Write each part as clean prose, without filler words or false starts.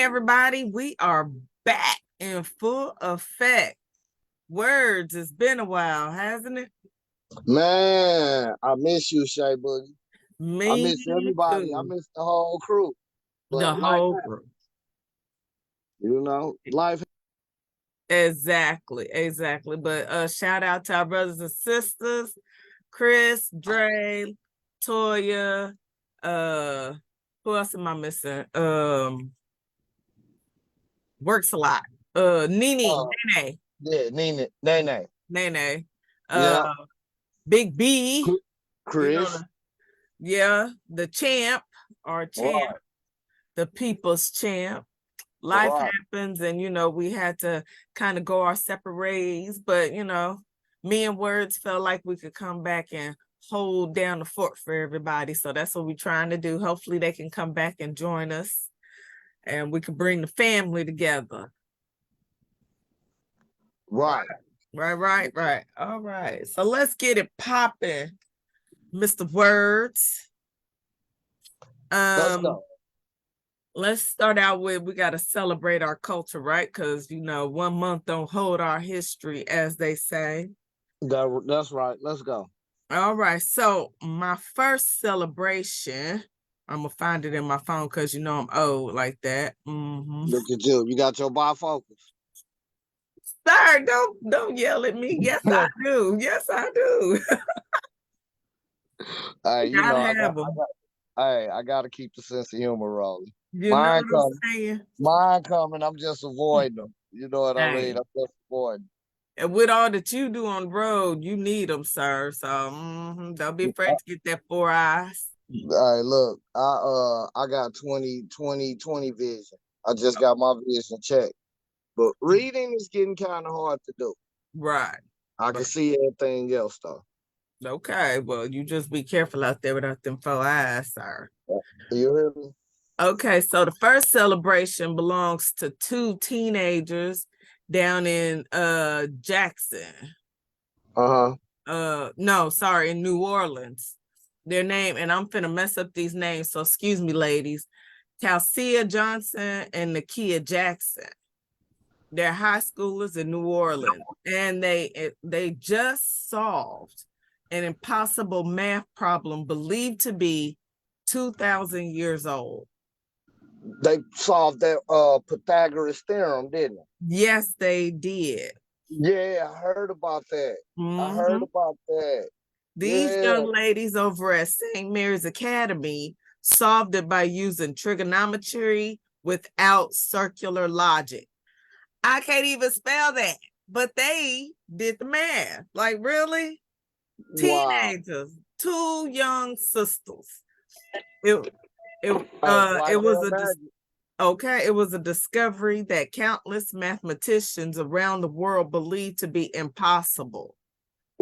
everybody. We are back in full effect. Words, it's been a while, hasn't it? Man, I miss you, Shay Boogie. I Me miss everybody. I too. miss the whole crew. The But life whole happens, crew. life. Exactly. But shout out to our brothers and sisters, Chris, Dre, Toya, who else am I missing? Works a lot. Nene, Nene. Yeah, Nene, Nene. Nene. Yeah, Big B, you know, Chris. the champ, our champ, Right, the people's champ. Life right. happens, and we had to kind of go our separate ways, but me and Words felt like we could come back and hold down the fort for everybody. So that's what we're trying to do. Hopefully they can come back and join us and we can bring the family together. Right. Right. All right. So let's get it popping, Mr. Words. Let's go. Let's start out with, we got to celebrate our culture, right? Because 1 month don't hold our history, as they say. That's right. Let's go. All right. So my first celebration, I'm gonna find it in my phone because I'm old like that. Look at you. You got your bifocals. Sir, don't yell at me. Yes, I do. Yes, I do. Hey, Gotta have them. I gotta keep the sense of humor rolling. You know Mine what I'm coming. saying? Mine coming. I'm just avoiding them. You know what I Hey. mean? I'm just avoiding. And with all that you do on the road, you need them, sir. So don't be afraid to get that 4 eyes. All right, look, I got 20 vision. I just got my vision checked. But reading is getting kind of hard to do. Right. I can see everything else though. Okay, well, you just be careful out there without them 4 eyes, sir. You hear me? Okay, so the first celebration belongs to 2 teenagers down in Jackson. No, sorry, in New Orleans. Their name, and I'm finna mess up these names, so excuse me, ladies. Talsia Johnson and Nakia Jackson. They're high schoolers in New Orleans, and they just solved an impossible math problem believed to be 2,000 years old. They solved that Pythagoras theorem, didn't it? Yes, they did. Yeah, I heard about that. I heard about that. These young ladies over at St. Mary's Academy solved it by using trigonometry without circular logic. I can't even spell that, but they did the math. Like, really? Wow. Teenagers, 2 young sisters. It was a discovery that countless mathematicians around the world believed to be impossible.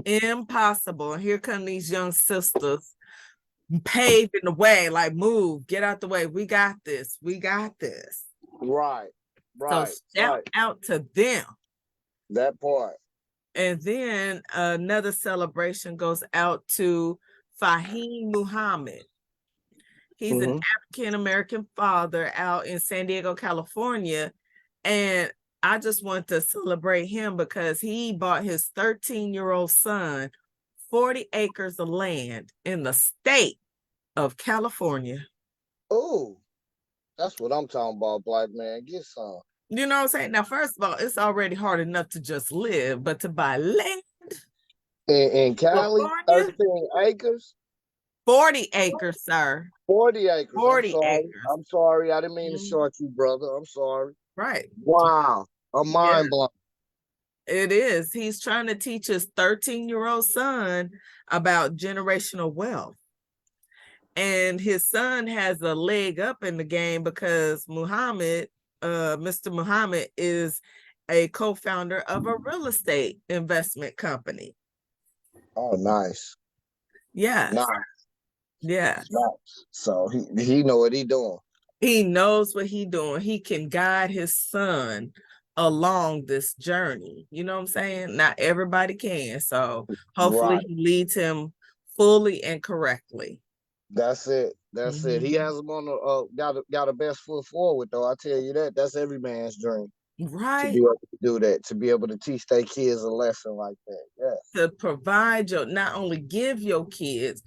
Impossible. And here come these young sisters paving the way, like, move, get out the way. We got this. Right. So shout out to them. That part. And then another celebration goes out to Fahim Muhammad. He's an African-American father out in San Diego, California. And I just want to celebrate him because he bought his 13-year-old son 40 acres of land in the state of California. Oh, that's what I'm talking about, black man. Get some. You know what I'm saying? Now, first of all, it's already hard enough to just live, but to buy land in Cali, 13 acres. 40 acres, sir. 40 acres. 40 acres. I'm sorry. I didn't mean to short you, brother. I'm sorry. Right. Wow. I'm mind blown. It is. He's trying to teach his 13-year-old son about generational wealth. And his son has a leg up in the game because Mr. Muhammad is a co-founder of a real estate investment company. Oh, nice. Yes. Nice. Yeah. Nice. So he know what he doing. He knows what he doing. He can guide his son along this journey. You know what I'm saying? Not everybody can. So hopefully he leads him fully and correctly. That's it. That's it. He has them on the got a best foot forward though. I tell you that. That's every man's dream to be Right. able to do that, to be able to teach their kids a lesson like that. Yes. To provide your, not only give your kids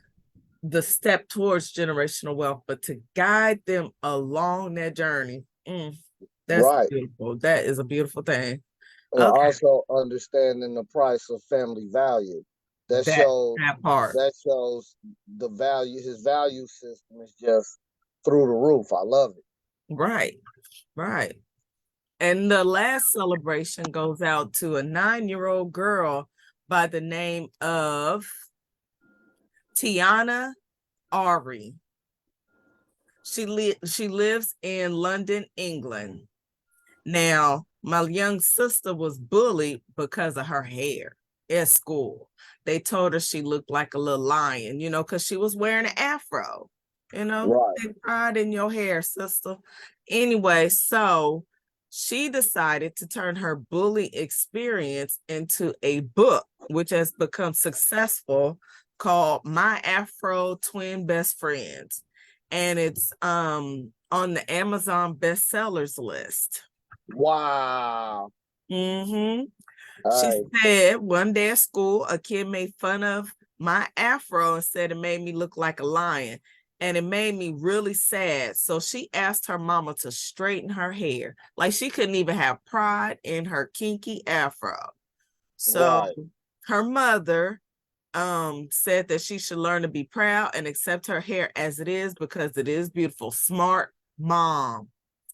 the step towards generational wealth, but to guide them along that journey. That's Right. beautiful. That is a beautiful thing. And Okay, also understanding the price of family value. That that shows that part. that shows the value. His value system is just through the roof. I love it. Right, right. And the last celebration goes out to a 9-year-old girl by the name of Tiana Ari. She lives in London, England. Now, my young sister was bullied because of her hair at school. They told her she looked like a little lion, because she was wearing an afro. Right. Take pride in your hair, sister. Anyway, so she decided to turn her bully experience into a book, which has become successful, called My Afro Twin Best Friends. And it's on the Amazon bestsellers list. Wow. Mm-hmm. She Hey. said one day at school, a kid made fun of my afro and said it made me look like a lion. And it made me really sad. So she asked her mama to straighten her hair. Like she couldn't even have pride in her kinky afro. So Right. her mother said that she should learn to be proud and accept her hair as it is because it is beautiful. Smart mom.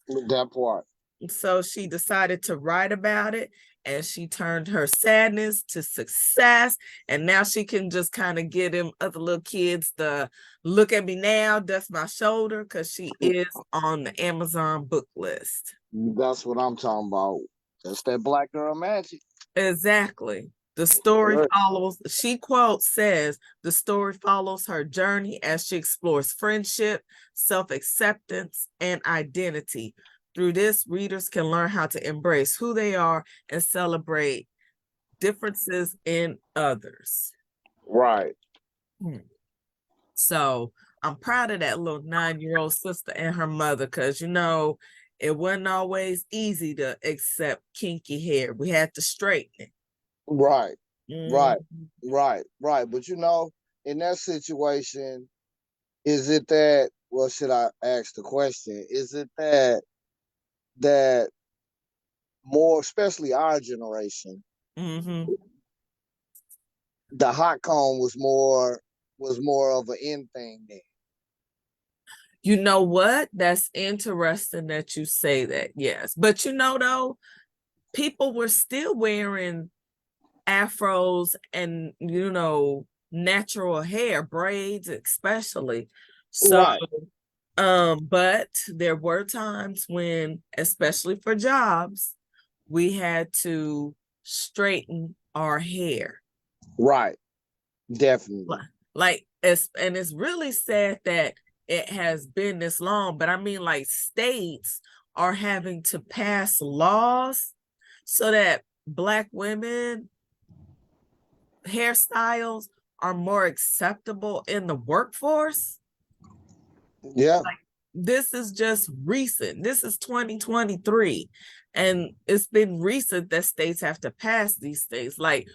That part. So she decided to write about it, and she turned her sadness to success. And now she can just kind of get them other little kids to look at me now, dust my shoulder, because she is on the Amazon book list. That's what I'm talking about. That's that black girl magic. Exactly. The story follows, she says, the story follows her journey as she explores friendship, self-acceptance, and identity. Through this, readers can learn how to embrace who they are and celebrate differences in others. Right. So I'm proud of that little 9-year-old sister and her mother, because it wasn't always easy to accept kinky hair. We had to straighten it. Right. Right. Mm-hmm. Right. But in that situation, is it that, well, should I ask the question? Is it that more, especially our generation, Mm-hmm. the hot comb was more of an in thing then? You know what? That's interesting that you say that. Yes. But though, people were still wearing afros and, natural hair, braids especially. So, Right. but there were times when, especially for jobs, we had to straighten our hair. Right. Definitely. And it's really sad that it has been this long, but I mean, like, states are having to pass laws so that Black women hairstyles are more acceptable in the workforce. Yeah. This is just recent. This is 2023. And it's been recent that states have to pass these things. Like,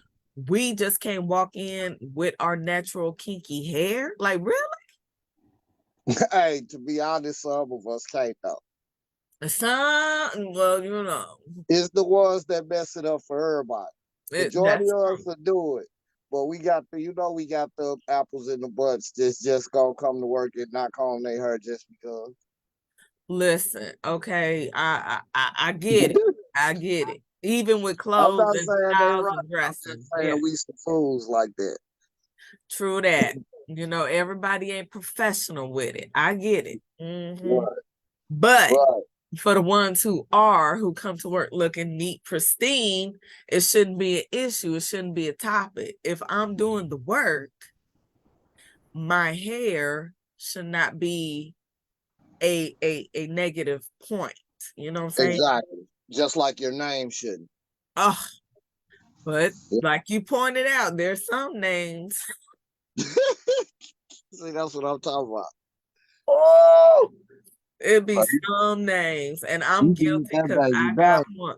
we just can't walk in with our natural kinky hair. Like, really? Hey, to be honest, some of us can't though. Well, It's the ones that mess it up for everybody. Majority of us will do it. But we got the apples in the butts just gonna come to work and not comb their hair just because. Listen, okay, I get it. I get it. Even with I'm clothes not and saying they styles right. and I'm dressing. just saying we some fools like that. True that. Everybody ain't professional with it. I get it. Right. But Right. for the ones who come to work looking neat, pristine, it shouldn't be an issue. It shouldn't be a topic. If I'm doing the work, my hair should not be a negative point. You know what I'm saying? Exactly. Just like your name shouldn't. Oh, but Yeah. like you pointed out, there's some names. See, that's what I'm talking about. Oh, it'd be Like, some names, and I'm you did guilty that because baby I got back. one.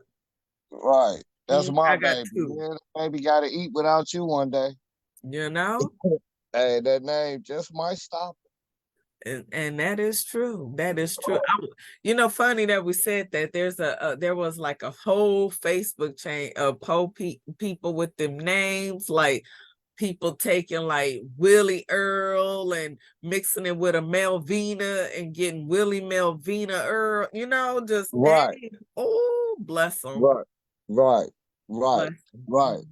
Right. That's my I got baby. two. Yeah, that baby gotta eat without you one day. You know, Hey, that name just might stop. and that is true. That is true. Funny that we said that. There was like a whole Facebook chain of people with them names, like people taking like Willie Earl and mixing it with a Melvina and getting Willie Melvina Earl. Just Right, names. Oh, bless them. right, right, right, Bless them. right,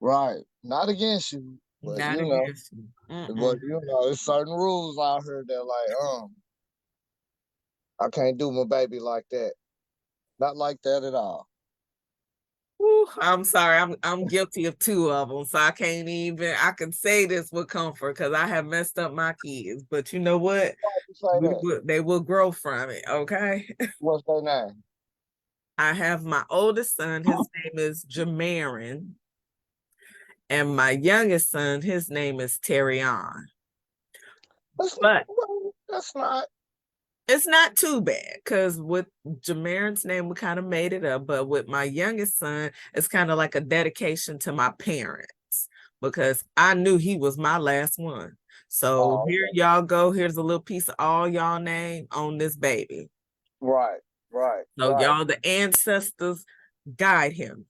right. Not against you, but Not against you. there's certain rules out here that I can't do my baby like that. Not like that at all. Whew, I'm sorry. I'm guilty of two of them, so I can't even. I can say this with comfort because I have messed up my kids. But you know what? Say that. They will grow from it. Okay. What's their name? I have my oldest son. His name is Jamarin, and my youngest son. His name is Terrion. But That's not. it's not too bad because with Jamarin's name, we kind of made it up. But with my youngest son, it's kind of like a dedication to my parents because I knew he was my last one. So here y'all go. Here's a little piece of all y'all name on this baby. Right, right, So right, y'all, the ancestors, guide him.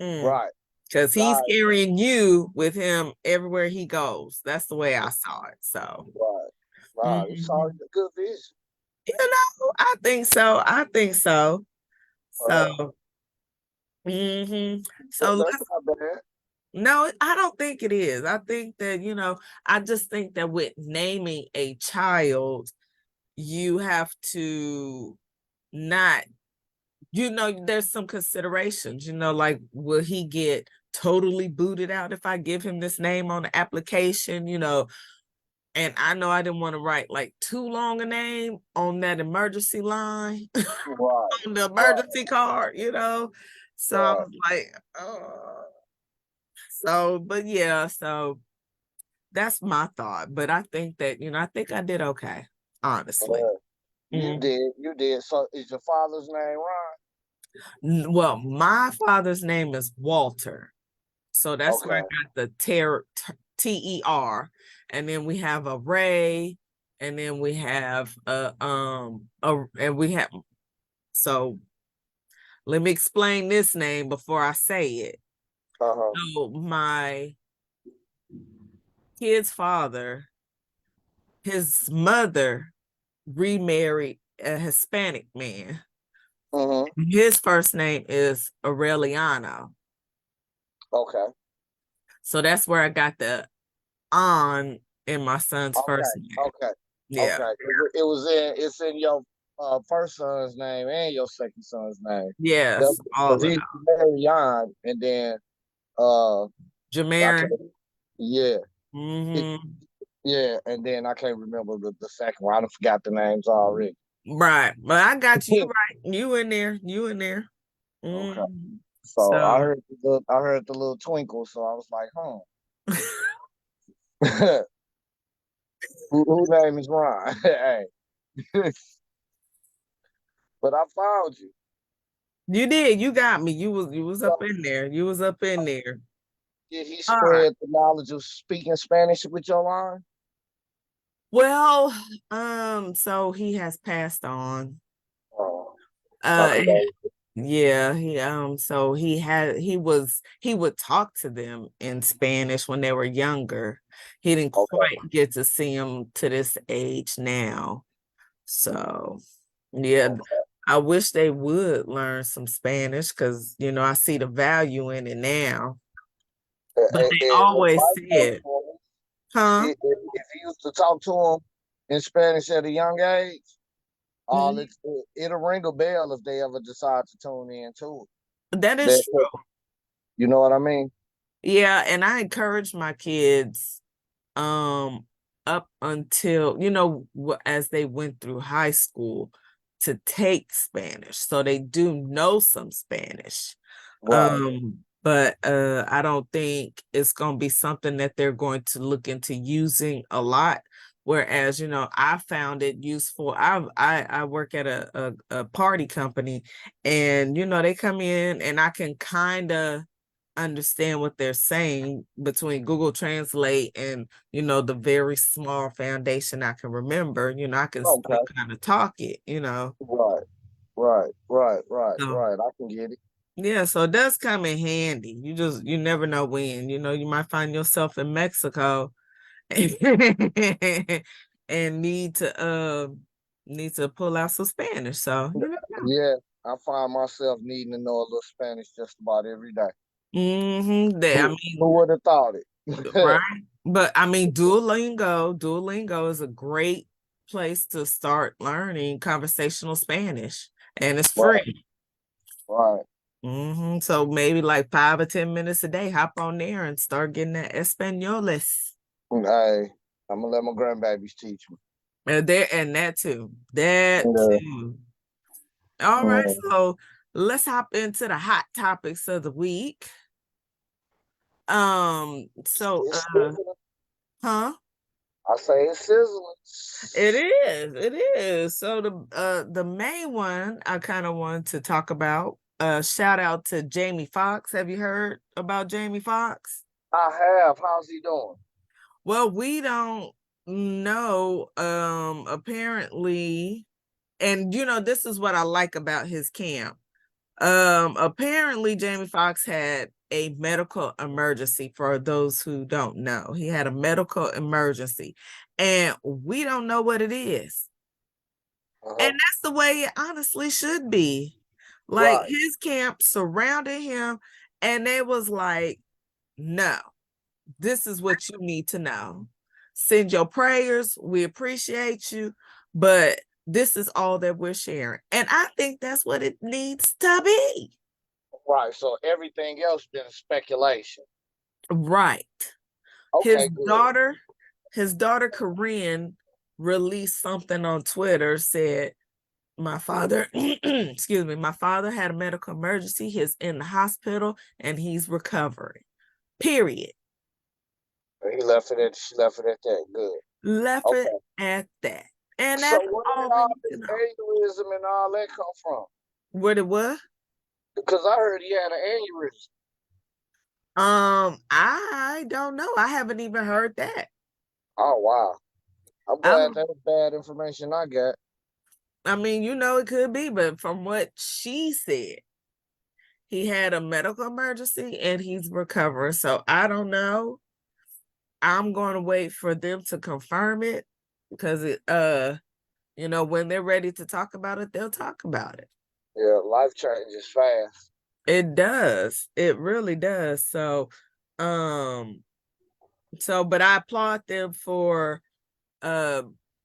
right. Because he's carrying you with him everywhere he goes. That's the way I saw it. So, Right. Wow, you saw a good vision. I think so. I think so. Right. So, so That's not bad. no, I don't think it is. I think that, I just think that with naming a child, you have to not, there's some considerations, like, will he get totally booted out if I give him this name on the application, and I know I didn't want to write like too long a name on that emergency line Right. on the emergency card, So I was like, but yeah, so that's my thought. But I think that, I think I did okay, honestly. You did. So is your father's name Ron? Well, my father's name is Walter. So that's where I got the Ter, and then we have a Ray, and then we have so let me explain this name before I say it. So my kid's father, his mother remarried a Hispanic man. His first name is Aureliano. Okay. So that's where I got the on in my son's first name. Okay. Yeah. Okay. It's in your first son's name and your second son's name. Yes, all of he's them. Marion, and then Jamarin. Yeah. Mm-hmm. Yeah, and then I can't remember the second one. I forgot the names already. Right. But I got you right. You in there. You in there. Okay. Mm. So I heard the little twinkle, so I was like, who name is Ron? Hey. But I found you. You did. You got me. You was up in there. You was up in there. Did he spread the knowledge of speaking Spanish with your line? Well, so he has passed on. Yeah, so he would talk to them in Spanish when they were younger. He didn't quite get to see them to this age now. So yeah, I wish they would learn some Spanish because I see the value in it now. But they always said, huh? If you used to talk to them in Spanish at a young age, it'll ring a bell if they ever decide to tune in to it. That is true. You know what I mean? Yeah, and I encourage my kids up until as they went through high school to take Spanish, so they do know some Spanish. Right. But I don't think it's going to be something that they're going to look into using a lot, Whereas, you know, I found it useful. I work at a party company, and you know, they come in and I can kind of understand what they're saying between Google Translate and, you know, the very small foundation I can remember. You know, I can still Okay. kind of talk it, you know. Right. So Right. I can get it. yeah, so it does come in handy. You never know when, you know, you might find yourself in Mexico and need to pull out some Spanish. So you never know. Yeah, I find myself needing to know a little Spanish just about every day. I Who mean, would have thought it? right. But I mean, Duolingo is a great place to start learning conversational Spanish, and it's Right, free. right. So maybe like 5 or 10 minutes a day, hop on there and start getting that Españoles. Hey, I'm gonna let my grandbabies teach me. And that too. That Yeah, too. All right, yeah. so let's hop into the hot topics of the week. So It's sizzling. huh? I say it's It sizzling. is, it is. So the main one I kind of want to talk about. Shout out to Jamie Foxx. Have you heard about Jamie Foxx? I have. How's he doing? Well, we don't know. Apparently, and you know, this is what I like about his camp. Apparently Jamie Foxx had a medical emergency. For those who don't know, he had a medical emergency, and we don't know what it is. And Uh-huh. that's the way it honestly should be. Like Right. his camp surrounded him, and they was like, no, this is what you need to know. Send your prayers. We appreciate you, but this is all that we're sharing. And I think that's what it needs to be. Right. So everything else been speculation. Right. His Okay, good. daughter, his daughter Corinne released something on Twitter, said, my father, excuse me, my father had a medical emergency. He's in the hospital and he's recovering. Period. He left it at she left it at that. Good. Left it Okay. at that. And So that's where all did we all need to this know. aneurysm and all that come from? Where did what? Because I heard he had an aneurysm. I don't know. I haven't even heard that. Oh wow. I'm I glad that was bad information I got. I mean, you know, it could be, but from what she said, he had a medical emergency and he's recovering. So I don't know. I'm going to wait for them to confirm it because you know, when they're ready to talk about it, they'll talk about it. Yeah, life changes fast. It does. It really does. Um, but I applaud them for uh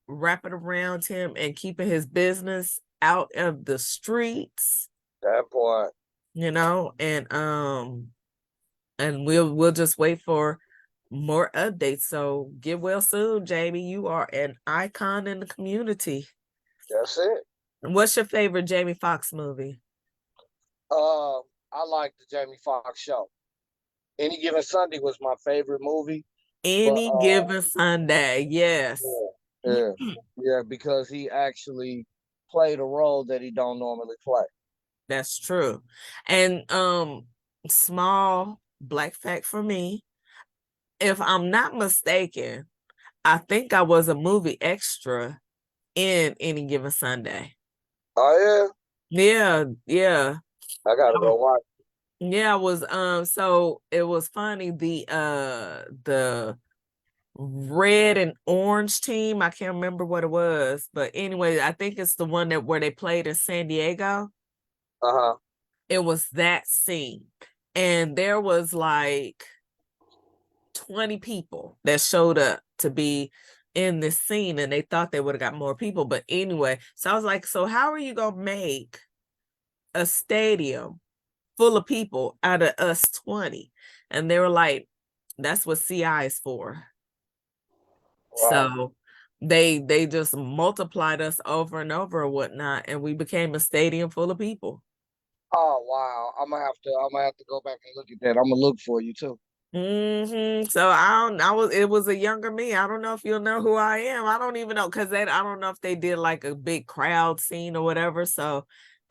wrapping around him and keeping his business out of the streets, That point. you know, and we'll just wait for more updates. So get well soon, Jamie. You are an icon in the community. That's it. What's your favorite Jamie Foxx movie? I like the Jamie Foxx show. Any Given Sunday was my favorite movie, but Any Given Sunday, yes. yeah, yeah, because he actually played a role that he don't normally play. That's true. And small black fact for me, if I'm not mistaken, I think I was a movie extra in Any Given Sunday. Oh Yeah, yeah. yeah, I gotta go watch. Yeah, I was so it was funny, the red and orange team, I can't remember what it was, but anyway, I think it's the one that where they played in San Diego. Uh huh. It was that scene. And there was like 20 people that showed up to be in this scene, and they thought they would have got more people. But anyway, so I was like, so how are you gonna make a stadium full of people out of us 20? And they were like, that's what CI is for. Right. So they just multiplied us over and over or whatnot, and we became a stadium full of people. Oh wow, I'm gonna have to go back and look at that. I'm gonna look for you too. So it was a younger me. I don't know if you'll know who I am. I don't even know because I don't know if they did like a big crowd scene or whatever. So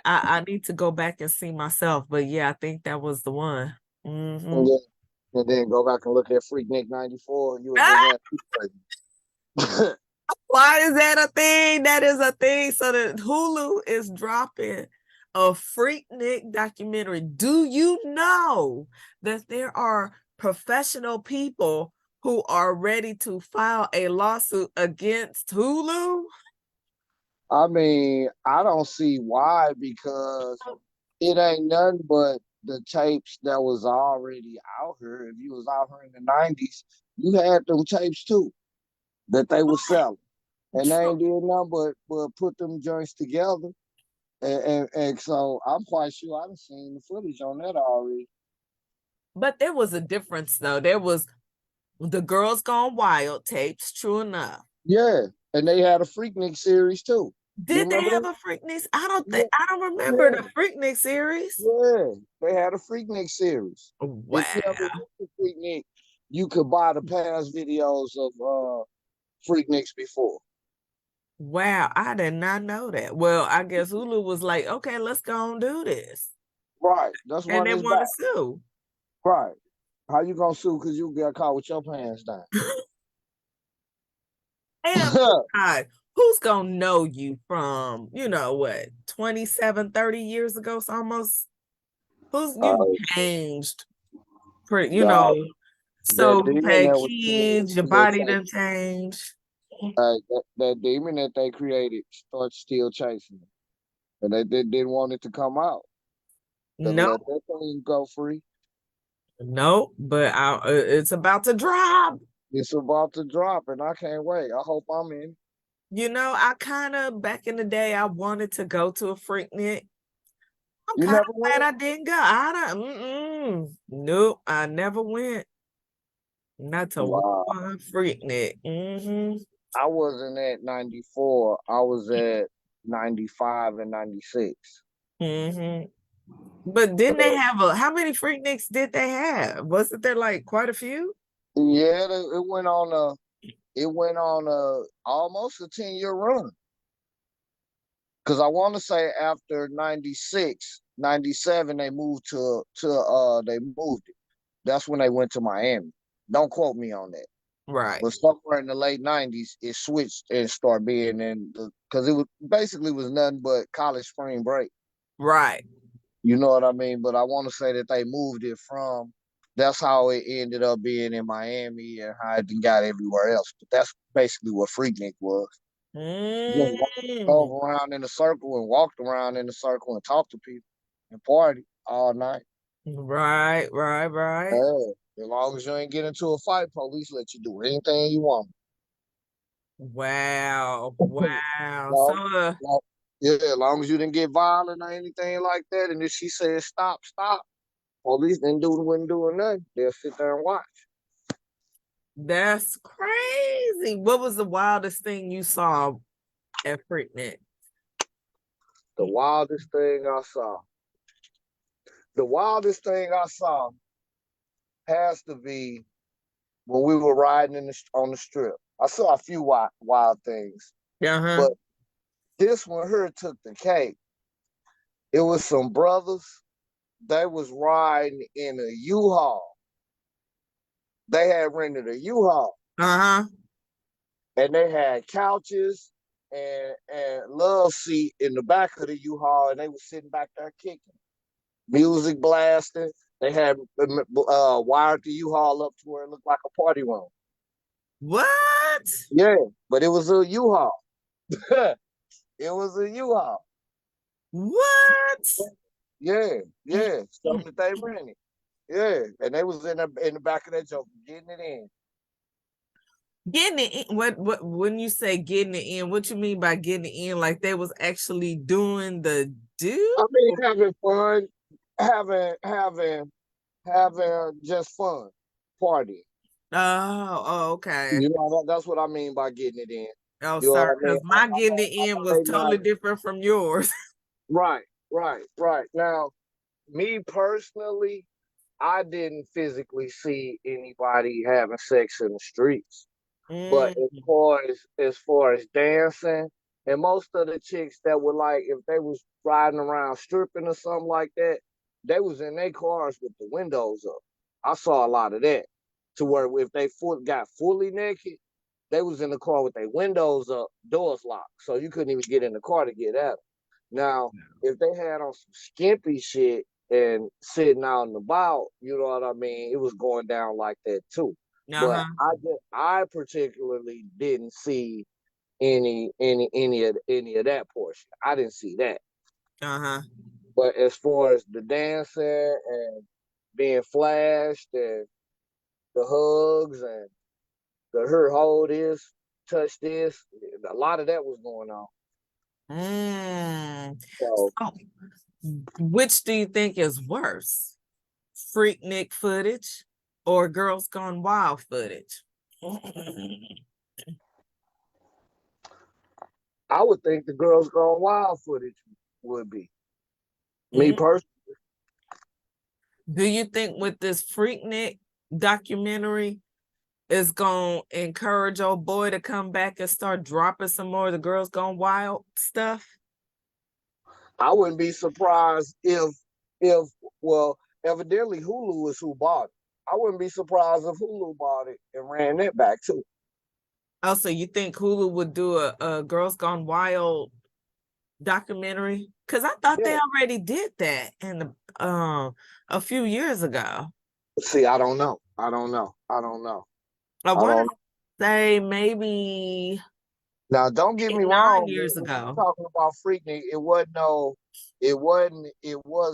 I need to go back and see myself. But yeah, I think that was the one. And then go back and look at Freaknik '94. You would think Ah, that's crazy. why is that a thing? That is a thing. So the Hulu is dropping a Freaknik documentary. Do you know that there are professional people who are ready to file a lawsuit against Hulu? I mean, I don't see why, because it ain't nothing but the tapes that was already out here. If you was out here in the '90s, you had them tapes too that they were selling, and they True. ain't did nothing but put them joints together. And so I'm quite sure I've seen the footage on that already. But there was a difference though. There was the Girls Gone Wild tapes, true enough. Yeah, and they had a Freaknik series too. You Did they remember have that? a Freaknik? Yeah, I don't remember yeah, the Freaknik series. yeah. They had a Freaknik series. If you ever Wow. went to Freaknik, you could buy the past videos of Freakniks before. Wow, I did not know that. Well, I guess Hulu was like, okay, let's go and do this. Right. That's And one they is want back. to sue. Right. How you gonna sue because you got caught with your pants down? And God, who's gonna know you from, what, 27, 30 years ago? So almost who's uh, you changed pretty, dog, that so you've demon had that was kids, your still body done chasing. changed. That demon that they created starts still chasing them. And they didn't want it to come out. They No, let that thing go free. no, but it's about to drop. It's about to drop, and I can't wait. I hope I'm in. I kind of back in the day, I wanted to go to a Freaknik. I'm You kind never of glad went? I didn't go. Nope, I never went. Not to Wow. one Freaknik. I wasn't at '94. I was at '95 and '96. Mm-hmm. But didn't they have how many Freakniks did they have? Wasn't there like quite a few? Yeah, it went on almost a 10-year run. Because I want to say after '96, '97, they moved it. That's when they went to Miami. Don't quote me on that. Right, But somewhere in the late '90s, it switched and started being because it was basically was nothing but college spring break. right. You know what I mean? But I want to say that they moved it from. That's how it ended up being in Miami and how it then got everywhere else. But that's basically what Freaknik was. Just Mm. drove around in a circle and walked around in a circle and talked to people and party all night. Right, right, right. Yeah. As long as you ain't get into a fight, police let you do anything you want. Wow, wow. So, No, no. Yeah, as long as you didn't get violent or anything like that, and if she said stop, stop, police wouldn't do nothing. They'll sit there and watch. that's crazy. What was the wildest thing you saw at Freaknik? The wildest thing I saw. The wildest thing I saw has to be when we were riding on the strip. I saw a few wild things, Uh-huh. but this one here took the cake. It was some brothers. They was riding in a U-Haul. They had rented a U-Haul, Uh-huh. and they had couches and love seat in the back of the U-Haul, and they was sitting back there kicking, music blasting. They had wired the U-Haul up to where it looked like a party room. What? Yeah, but it was a U-Haul. It was a U-Haul. What? Yeah, yeah, something that they rented. Yeah, and they was in the back of that joke getting it in. Getting it in, what when you say getting it in, what you mean by getting it in? Like they was actually doing the do? I mean, having fun, having just fun, party. Oh, okay. You know, that's what I mean by getting it in. Oh, You know sorry, what I mean? because my getting it I in know was they not totally different from yours. right, right, right. Now, me personally, I didn't physically see anybody having sex in the streets. But Mm, as far as dancing, and most of the chicks that were like, if they was riding around stripping or something like that, they was in their cars with the windows up. I saw a lot of that. To where if they got fully naked, they was in the car with their windows up, doors locked, so you couldn't even get in the car to get at them. Now, if they had on some skimpy shit and sitting out and about, you know what I mean, it was going down like that too. But uh-huh, I particularly didn't see any of that portion. I didn't see that. uh-huh. But as far as the dancing and being flashed and the hugs and the her hold this, touch this, a lot of that was going on. Mm. So So, which do you think is worse? Freaknik footage or Girls Gone Wild footage? I would think the Girls Gone Wild footage would be. Me Mm. personally. Do you think with this Freaknik documentary is gonna encourage old boy to come back and start dropping some more of the Girls Gone Wild stuff? I wouldn't be surprised if well, evidently Hulu is who bought it. I wouldn't be surprised if Hulu bought it and ran that back too. Also, you think Hulu would do a Girls Gone Wild documentary? Because I thought Yeah. they already did that in a few years ago. See, I don't know. I don't know. I don't know. I I want don't to say maybe Now don't get me 9 wrong, man. years When you ago. talking about Freaknik, it was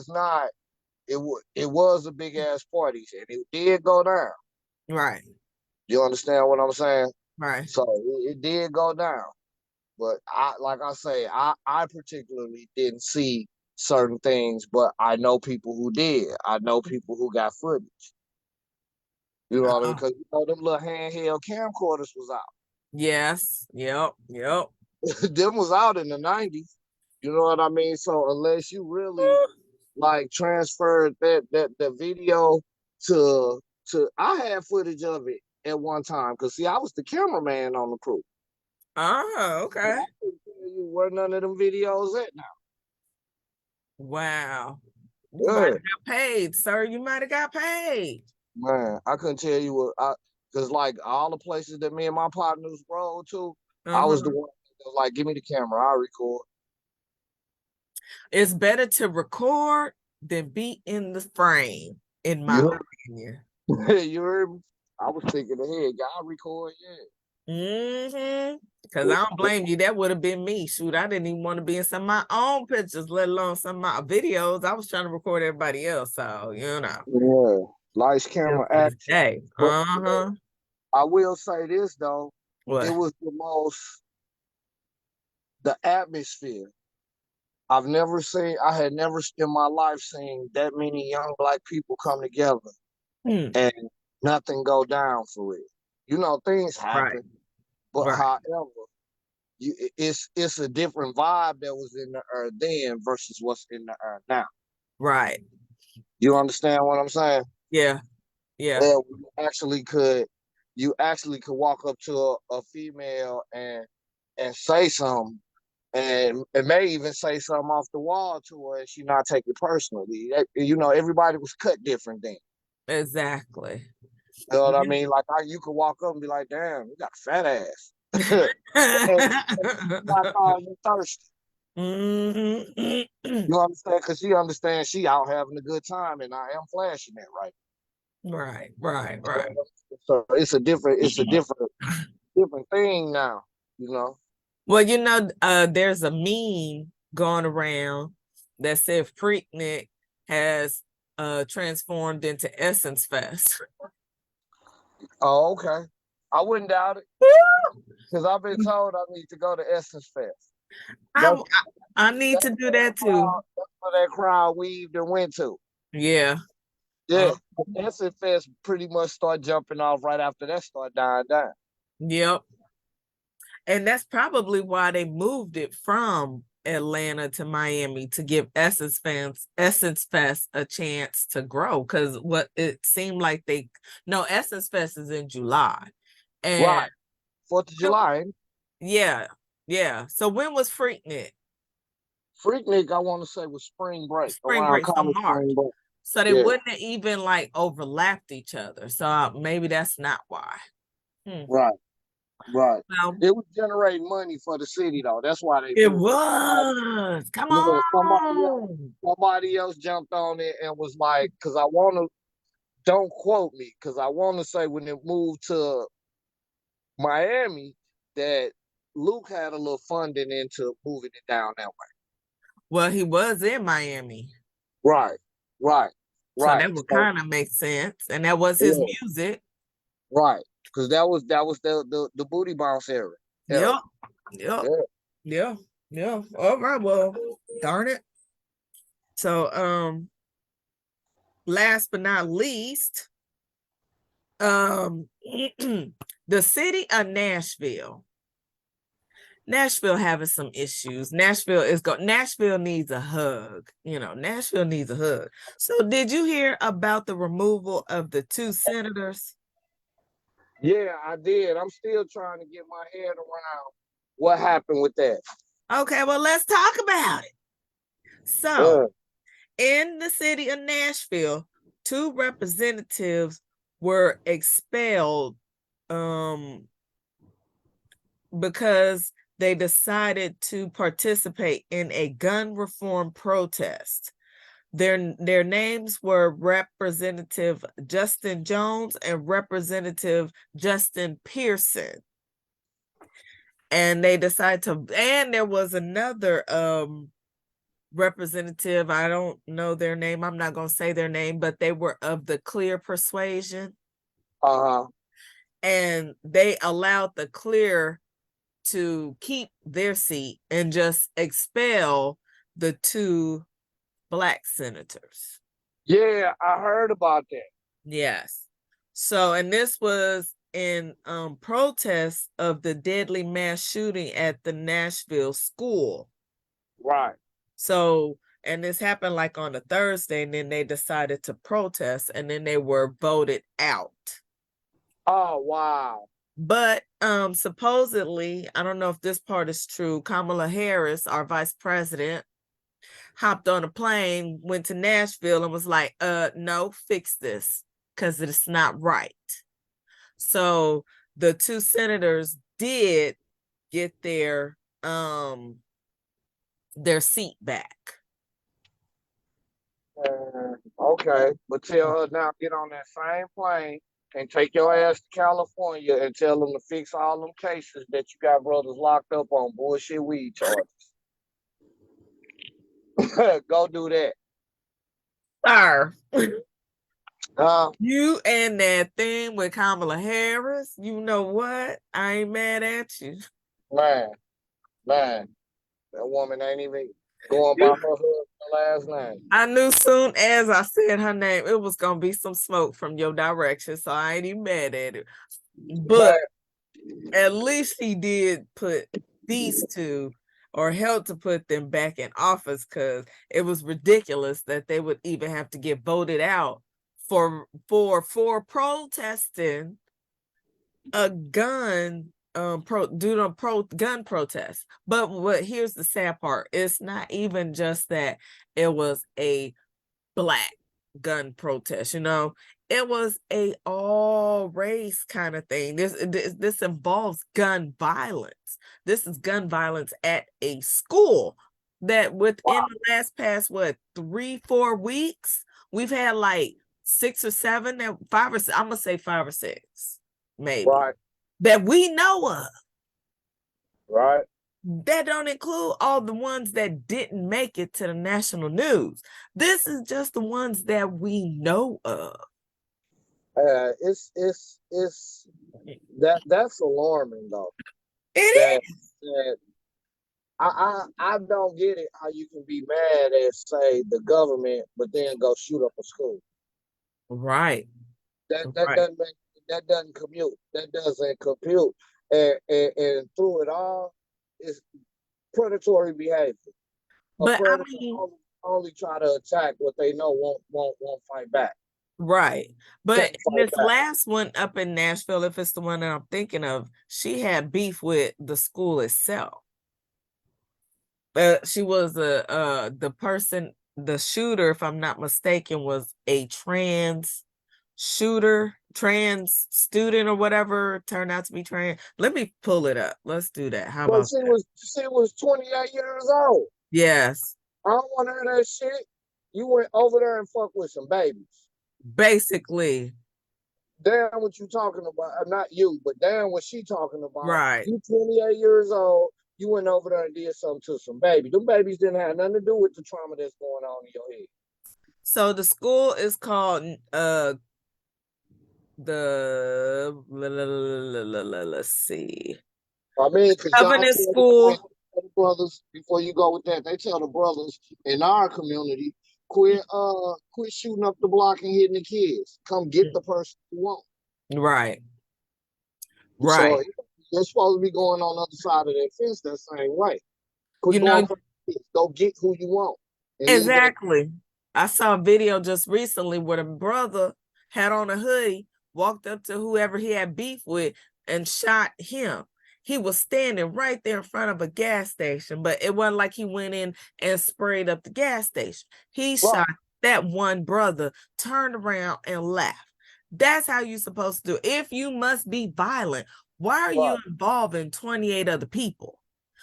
not it was a big ass party and it did go down. Right, You understand what I'm saying? right. So it did go down. But like I say, I particularly didn't see certain things, but I know people who did. I know people who got footage. You know what I mean? Uh, Because them little handheld camcorders was out. yes, yep, yep. Them was out in the 90s. You know what I mean? So unless you really like transferred that the video to I had footage of it at one time because see I was the cameraman on the crew. Oh, But okay. I couldn't tell you where none of them videos at now. Wow. You might Yeah, have got paid, sir. You might have got paid. man, I couldn't tell you what I because like all the places that me and my partners rode to, I was the Uh-huh. one that was like, give me the camera, I'll record. It's better to record than be in the frame, in my You opinion. heard, you heard me? I was thinking ahead, y'all record, yeah. Mm-hmm. Because I But, don't blame you. That would have been me. Shoot, I didn't even want to be in some of my own pictures, let alone some of my videos. I was trying to record everybody else. So, yeah, lights, camera, for the action. day. But Uh-huh. I will say this though, it What? was the atmosphere. I had never in my life seen that many young black people come together Hmm. and nothing go down for it. You know, things Right, happen, but right, however, it's a different vibe that was in the earth then versus what's in the earth now. right. You understand what I'm saying? Yeah, yeah. Well, you actually could walk up to a female and say something and it may even say something off the wall to her and she not take it personally. You know, everybody was cut different then. Exactly. You know what I mean? Like you could walk up and be like, damn, you got a fat ass. And not call you thirsty. Mhm. You understand? Because she understands she out having a good time and I am flashing that right. Right, right, right. So different thing now, you know. Well, there's a meme going around that said Freaknik has transformed into Essence Fest. Oh, okay. I wouldn't doubt it. Because I've been told I need to go to Essence Fest. I, That's I need to do that too. that's where that crowd weaved and went to. Yeah. Yeah. Essence Fest pretty much start jumping off right after that start dying down. Yep. And that's probably why they moved it from Atlanta to Miami to give Essence Fest a chance to grow, because what it seemed like Essence Fest is in July. And Right. 4th of July. yeah. So when was Freaknik? Freaknik, I want to say, was spring break, Spring around break, so college March. spring break. So they Yeah. wouldn't have even like overlapped each other. So maybe that's not why. Right. Well, It was generating money for the city, though. That's why they it do it. was. Come Yeah, on. somebody else jumped on it and was like, because I want to, don't quote me, because I want to say when it moved to Miami that Luke had a little funding into moving it down that way. Well, he was in Miami. Right. So that would kind of make sense. And that was his music. Right. Because that was the booty bounce era. Yep. Yeah. All right. Well, darn it. So last but not least, the city of Nashville. Nashville having some issues. Nashville needs a hug. Nashville needs a hug. So did you hear about the removal of the 2 senators? Yeah, I did. I'm still trying to get my head around what happened with that. Okay, well, let's talk about it. So, in the city of Nashville, 2 representatives were expelled because they decided to participate in a gun reform protest. Their names were Representative Justin Jones and Representative Justin Pearson. And they decided and there was another representative, I don't know their name, I'm not going to say their name, but they were of the Clear persuasion. And they allowed the Clear to keep their seat and just expel the 2 Black senators. Yeah, I heard about that. Yes. So, and this was in protest of the deadly mass shooting at the Nashville school. Right. So, and this happened like on a Thursday, and then they decided to protest, and then they were voted out. Oh, wow. But supposedly, I don't know if this part is true, Kamala Harris, our vice president, hopped on a plane, went to Nashville, and was like, no, fix this, because it's not right. So the 2 senators did get their seat back. Okay, but tell her now, get on that same plane and take your ass to California and tell them to fix all them cases that you got brothers locked up on bullshit weed charges. Go do that. Sir. You and that thing with Kamala Harris, you know what? I ain't mad at you. Man, that woman ain't even going by her husband's last name. I knew soon as I said her name, it was gonna be some smoke from your direction, so I ain't even mad at it. But at least he did put these 2 or helped to put them back in office, because it was ridiculous that they would even have to get voted out for protesting a gun gun protest. But here's the sad part, it's not even just that it was a Black gun protest, it was a all race kind of thing. This involves gun violence. This is gun violence at a school that within the past 3-4 weeks, we've had like 6 or 7, that 5 or 6, I'm gonna say 5 or 6 maybe, that we know of. Right. That don't include all the ones that didn't make it to the national news. This is just the ones that we know of. That's alarming though. It is. I don't get it how you can be mad at, say, the government, but then go shoot up a school. Right. That doesn't compute. That doesn't compute. And through it all, it's predatory behavior. A But I predator mean, only try to attack what they know won't fight back. right. But Can't fight this back. last one up in Nashville, if it's the one that I'm thinking of, she had beef with the school itself. She was the person, the shooter, if I'm not mistaken, was a trans shooter, trans student or whatever, turned out to be trans. Let me pull it up. Let's do that. How But about she was 28 years old. yes, I don't want to hear that shit. You went over there and fucked with some babies. basically, Damn what you talking about. Not you, but damn what she talking about. right. You 28 years old. You went over there and did something to some baby. Them babies didn't have nothing to do with the trauma that's going on in your head. So the school is called let's see. I mean, because y'all Covenant tell School. the brothers before you go with that. They tell the brothers in our community quit shooting up the block and hitting the kids. Come get the person you want. Right. So Right. they're supposed to be going on the other side of that fence that same way. You Quit know, going for the kids. Go get who you want. And leave it at exactly. I saw a video just recently where the brother had on a hoodie, walked up to whoever he had beef with and shot him. He was standing right there in front of a gas station, but it wasn't like he went in and sprayed up the gas station. He right. shot that one brother, turned around and left. That's how you're supposed to do. If you must be violent, why are you Right. involving 28 other people?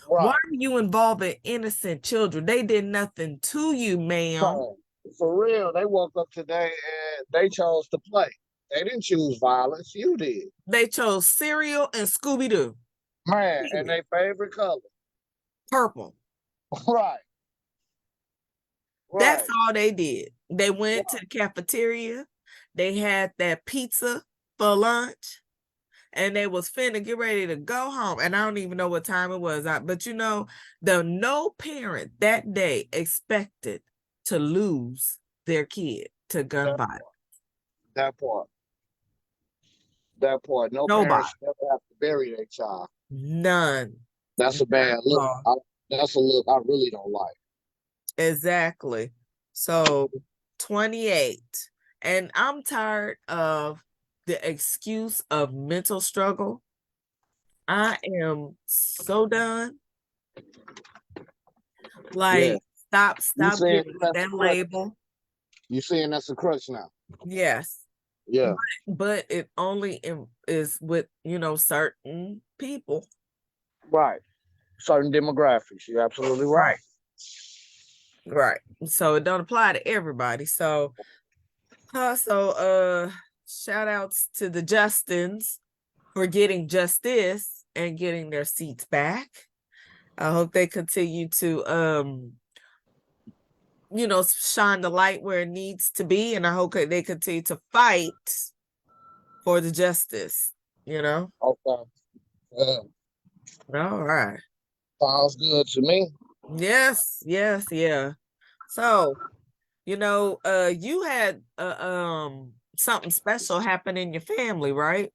Right. Why are you involving innocent children? They did nothing to you, ma'am. For real, they woke up today and they chose to play. They didn't choose violence. You did. They chose cereal and Scooby-Doo. Man, and their favorite color. Purple. Right. That's Right. all they did. They went to the cafeteria. They had that pizza for lunch. And they was finna get ready to go home. And I don't even know what time it was. But you know, no parent that day expected to lose their kid to gun violence. That part. That part. No Nobody. parent should ever have to bury their child. None. That's a bad look. That's a look I really don't like. Exactly. So 28. And I'm tired of the excuse of mental struggle. I am so done. Like, stop giving that label. You saying that's a crutch now? Yes. Yeah. But it only is with, certain people. Right. Certain demographics. You're absolutely right. Right. So it don't apply to everybody. So shout outs to the Justins for getting justice and getting their seats back. I hope they continue to shine the light where it needs to be, and I hope they continue to fight for the justice, Okay. Yeah. All right. Sounds good to me. Yes, yeah. So, you had something special happen in your family, right?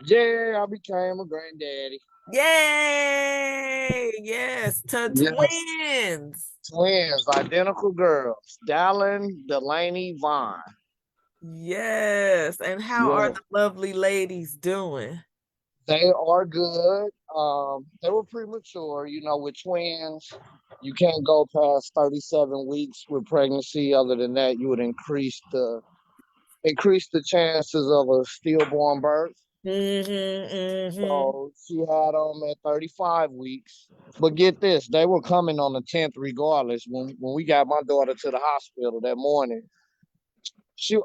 Yeah, I became a granddaddy. Yay! Yes, to twins. Twins, identical girls. Dallin, Delaney, Vaughn. Yes. And how are the lovely ladies doing? They are good. They were premature. With twins, you can't go past 37 weeks with pregnancy. Other than that, you would increase the chances of a stillborn birth. So she had them at 35 weeks. But get this, they were coming on the 10th regardless. When we got my daughter to the hospital that morning,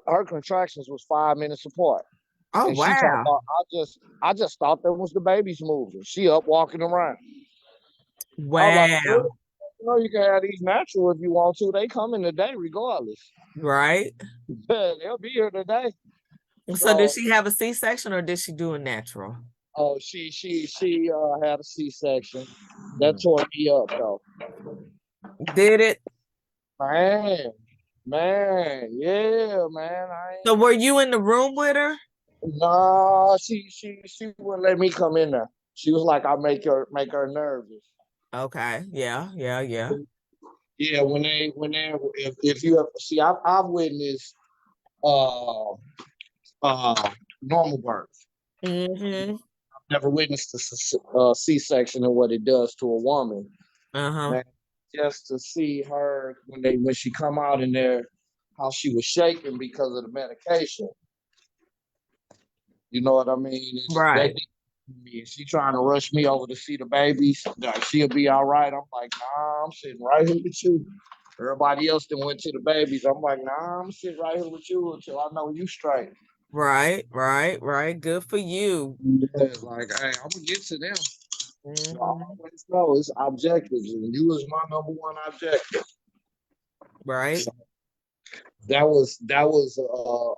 her contractions was 5 minutes apart. Oh, and wow. She talked about, I just thought that was the babies moving. She up walking around. Wow. You can have these natural if you want to. They come in today regardless. Right. They'll be here today. So did she have a C-section or did she do a natural? Oh, she had a C-section. That tore me up though. Did it? Man, yeah, man. So were you in the room with her? Nah, she wouldn't let me come in there. She was like, "I'll make her nervous." Okay. Yeah. Yeah, if you have, see, I've witnessed uh normal birth. Mm-hmm. Never witnessed a C-section and what it does to a woman. Uh-huh. Man, just to see her when she come out in there, how she was shaking because of the medication. You know what I mean? That Right. did me. She trying to rush me over to see the babies. Like, she'll be all right. I'm like, nah, I'm sitting right here with you. Everybody else that went to the babies. I'm like, nah, I'm sitting right here with you until I know you straight. Right. Right. Right. Good for you. Yeah, like, hey, I'm gonna get to them. So I Mm-hmm. always know it's objectives, and you was my number one objective. Right. So that was a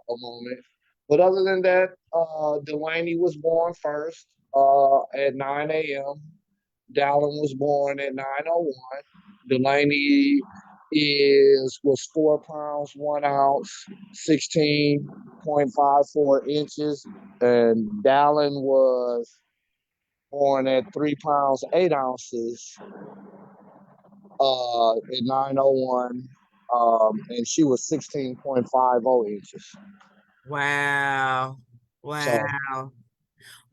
moment. But other than that, Delaney was born first at 9 a.m. Dallin was born at 9:01. Delaney was 4 pounds 1 ounce, 16.54 inches, and Dallin was born at 3 pounds 8 ounces at 9:01, and she was 16.50 inches. Wow. So Wow.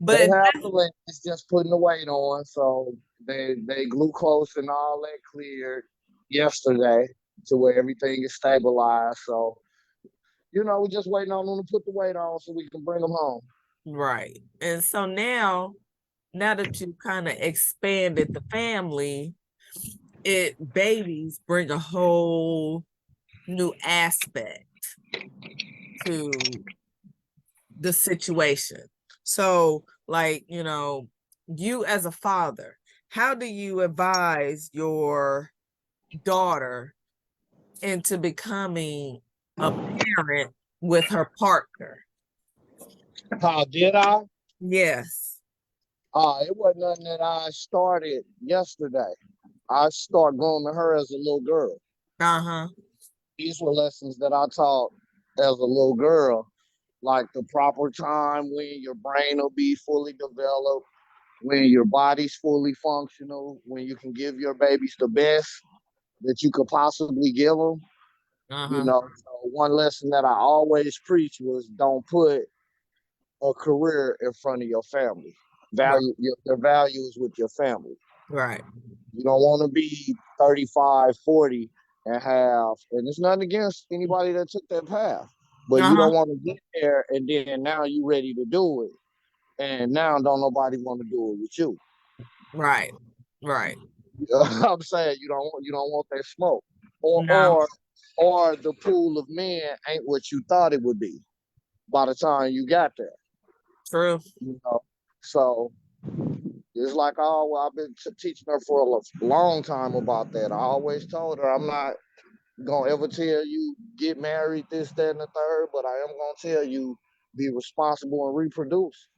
they But have the limit. It's just putting the weight on. So they glucose and all that cleared yesterday to where everything is stabilized. So we're just waiting on them to put the weight on so we can bring them home. right. And so now that you kind of expanded the family, babies bring a whole new aspect to the situation. So, like, you as a father, how do you advise your daughter into becoming a parent with her partner? How did I? Yes. It wasn't nothing that I started yesterday. I started going to her as a little girl. Uh-huh. These were lessons that I taught as a little girl, like the proper time when your brain will be fully developed, when your body's fully functional, when you can give your babies the best that you could possibly give them. Uh-huh. So one lesson that I always preach was don't put a career in front of your family. Right. Their values with your family. Right. You don't want to be 35, 40 and it's nothing against anybody that took that path, but you Uh-huh. don't want to get there and then now you ready to do it. And now don't nobody want to do it with you. Right. Right. You know what I'm saying? You don't want that smoke. Or No. or or the pool of men ain't what you thought it would be by the time you got there. True. You know. So it's like, oh, well, I've been teaching her for a long time about that. I always told her I'm not gonna ever tell you get married, this, that, and the third, but I am gonna tell you be responsible and reproduce.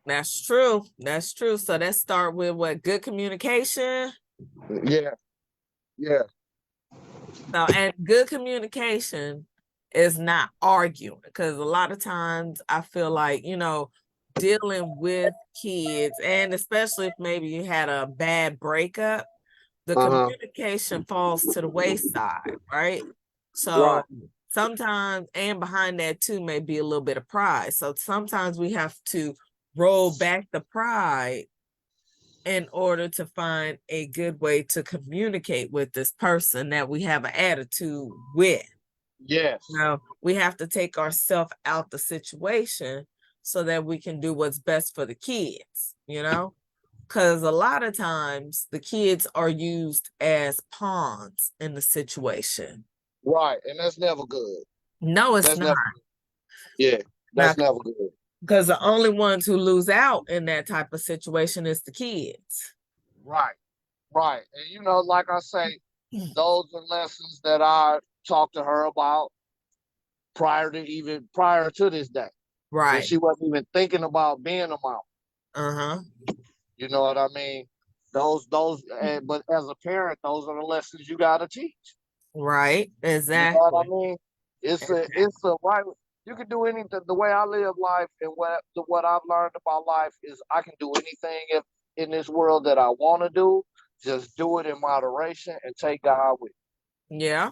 That's true. That's true. So let's start with what? Good communication. Yeah, yeah, So, and good communication is not arguing, because a lot of times I feel like, dealing with kids, and especially if maybe you had a bad breakup, the uh-huh. communication falls to the wayside, right? Right. So sometimes, and behind that too, may be a little bit of pride. So sometimes we have to roll back the pride in order to find a good way to communicate with this person that we have an attitude with. Yes. Now, we have to take ourselves out the situation so that we can do what's best for the kids, because a lot of times the kids are used as pawns in the situation. Right. And that's never good. No, it's That's not. never Yeah, Now, that's never good. because the only ones who lose out in that type of situation is the kids. Right. Right. And like I say, those are lessons that I talked to her about prior to this day. When Right. she wasn't even thinking about being a mom. Uh-huh. You know what I mean? But as a parent, those are the lessons you gotta teach. Right. You know what I Exactly. mean? It's Exactly. a right. You can do anything. The way I live life and what I've learned about life is I can do anything in this world that I want to do just do it in moderation and take God with Yeah,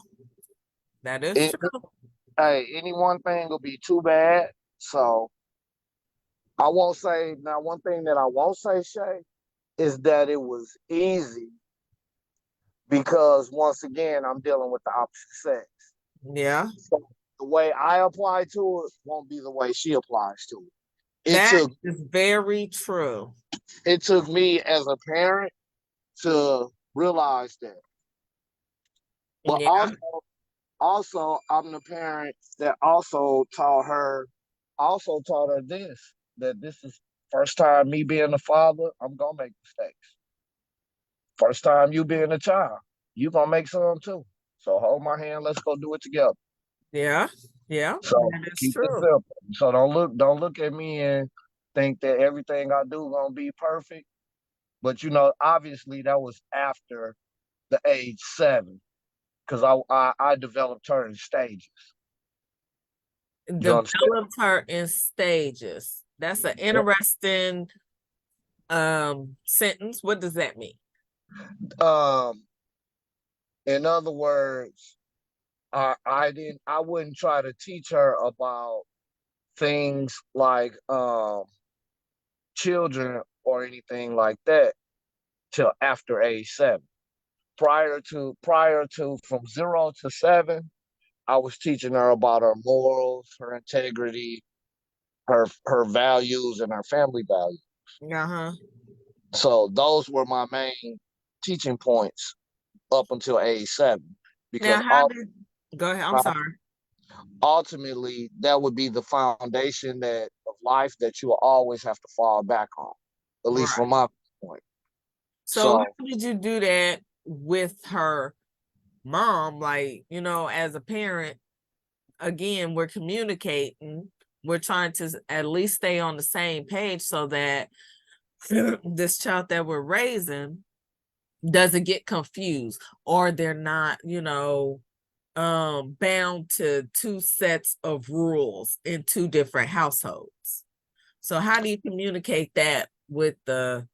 that is it. true. Hey, any one thing will be too bad. So I won't say now. One thing that I won't say, Shay, is that it was easy because once again, I'm dealing with the opposite sex. Yeah, So the way I apply to it won't be the way she applies to it. It that took is very true. it took me as a parent to realize that. But Yeah, also I'm the parent that also taught her this, that this is first time me being a father, I'm gonna make mistakes. First time you being a child, you gonna make some too. So hold my hand, let's go do it together. yeah, yeah, So that is keep it true. simple. So don't look at me and think that everything I do gonna be perfect. But obviously that was after the age 7, because I developed her in stages. You understand? Developed her in stages. That's an interesting sentence. What does that mean? Um, in other words, I wouldn't try to teach her about things like children or anything like that till after age 7. Prior to from 0 to 7, I was teaching her about her morals, her integrity, her values, and her family values. Uh-huh. So those were my main teaching points up until age 7, because Now, how did go ahead? I'm sorry. ultimately that would be the foundation that of life that you will always have to fall back on, at least from Right. my point. So So how did you do that with her mom? Like, as a parent, again, we're communicating. We're trying to at least stay on the same page so that this child that we're raising doesn't get confused, or they're not, bound to two sets of rules in two different households. So how do you communicate that with the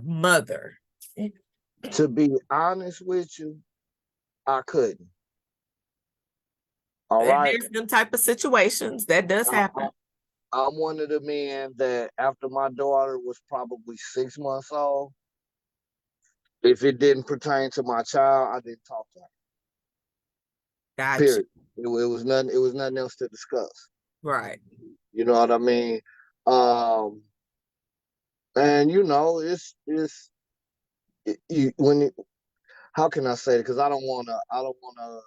mother? to be honest with you, I couldn't. All And right. there's them type of situations that does I, happen. I'm one of the men that after my daughter was probably 6 months old, if it didn't pertain to my child, I didn't talk to her. Gotcha. Period. It was nothing else to discuss. Right. You know what I mean? Um, and when how can I say it? Because I don't wanna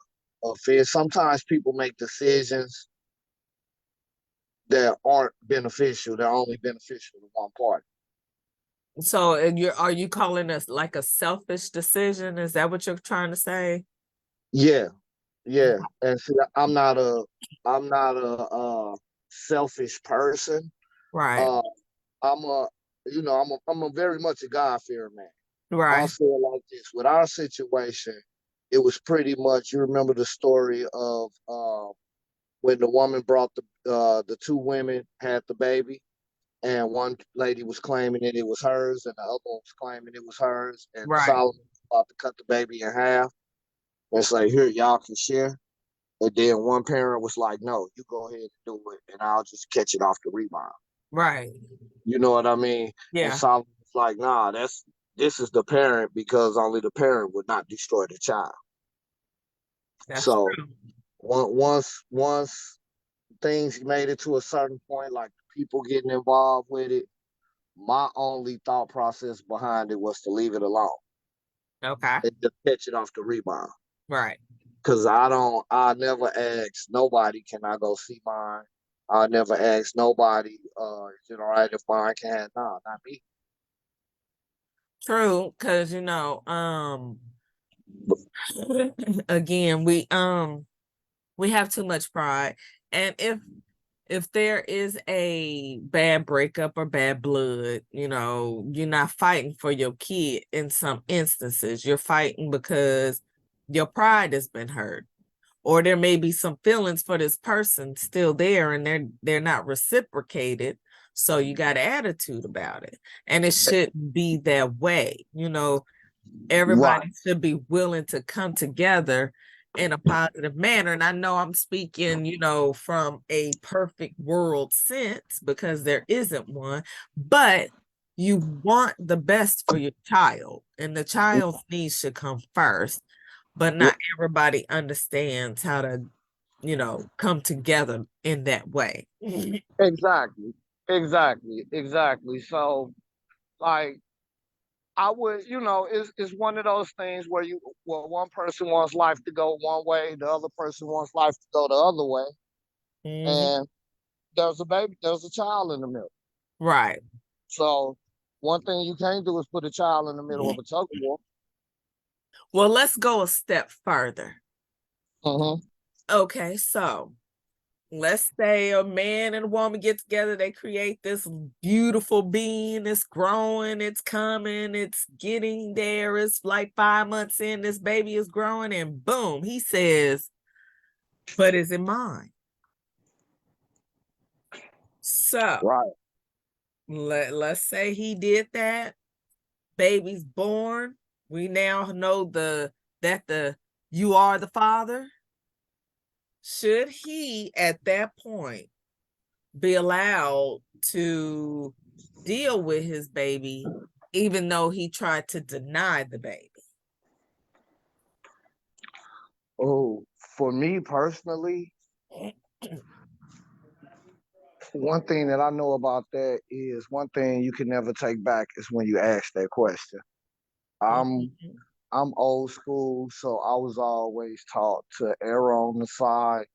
offend. Sometimes people make decisions that aren't beneficial. They're only beneficial to one party. So, and are you calling us like a selfish decision? Is that what you're trying to say? Yeah, yeah. And see, I'm not a selfish person. Right. Uh, I'm a, I'm a very much a God fearing man. I'll Right. say it like this: with our situation, it was pretty much. You remember the story of when the woman brought the two women had the baby, and one lady was claiming that it was hers, and the other one was claiming it was hers, and Right. Solomon was about to cut the baby in half and say, "Here, y'all can share." And then one parent was like, "No, you go ahead and do it, and I'll just catch it off the rebound." Right. You know what I mean? And Yeah, Solomon was like, "Nah, this is the parent, because only the parent would not destroy the child." that's So true. once things made it to a certain point, like people getting involved with it, my only thought process behind it was to leave it alone Okay. and just catch it off the rebound. Right. Cause I never ask nobody, can I go see mine? I never ask nobody, is it all right if mine can? Nah, not me. True, because again, we have too much pride. And if there is a bad breakup or bad blood, you're not fighting for your kid in some instances. You're fighting because your pride has been hurt. Or there may be some feelings for this person still there and they're not reciprocated. So you got attitude about it. And it shouldn't be that way. You know, everybody Right. should be willing to come together in a positive manner. And I know I'm speaking, you know, from a perfect world sense because there isn't one, but you want the best for your child, and the child's needs should come first. But not everybody understands how to, you know, come together in that way. Exactly. Exactly. So, like, I would, it's one of those things where one person wants life to go one way, the other person wants life to go the other way, Mhm. and there's a child in the middle. Right. So, one thing you can't do is put a child in the middle of a tug of war. Well, let's go a step further. Mm-hmm. Okay, so let's say a man and a woman get together, they create this beautiful being, it's growing, it's coming, it's getting there, it's like 5 months in, this baby is growing, and boom, he says, but is it mine? So Right. let's say he did that, baby's born, we now know that you are the father. Should he at that point be allowed to deal with his baby, even though he tried to deny the baby? Oh, for me personally, one thing that I know about that is one thing you can never take back is when you ask that question. I'm Mhm. I'm old school, so I was always taught to err on the side.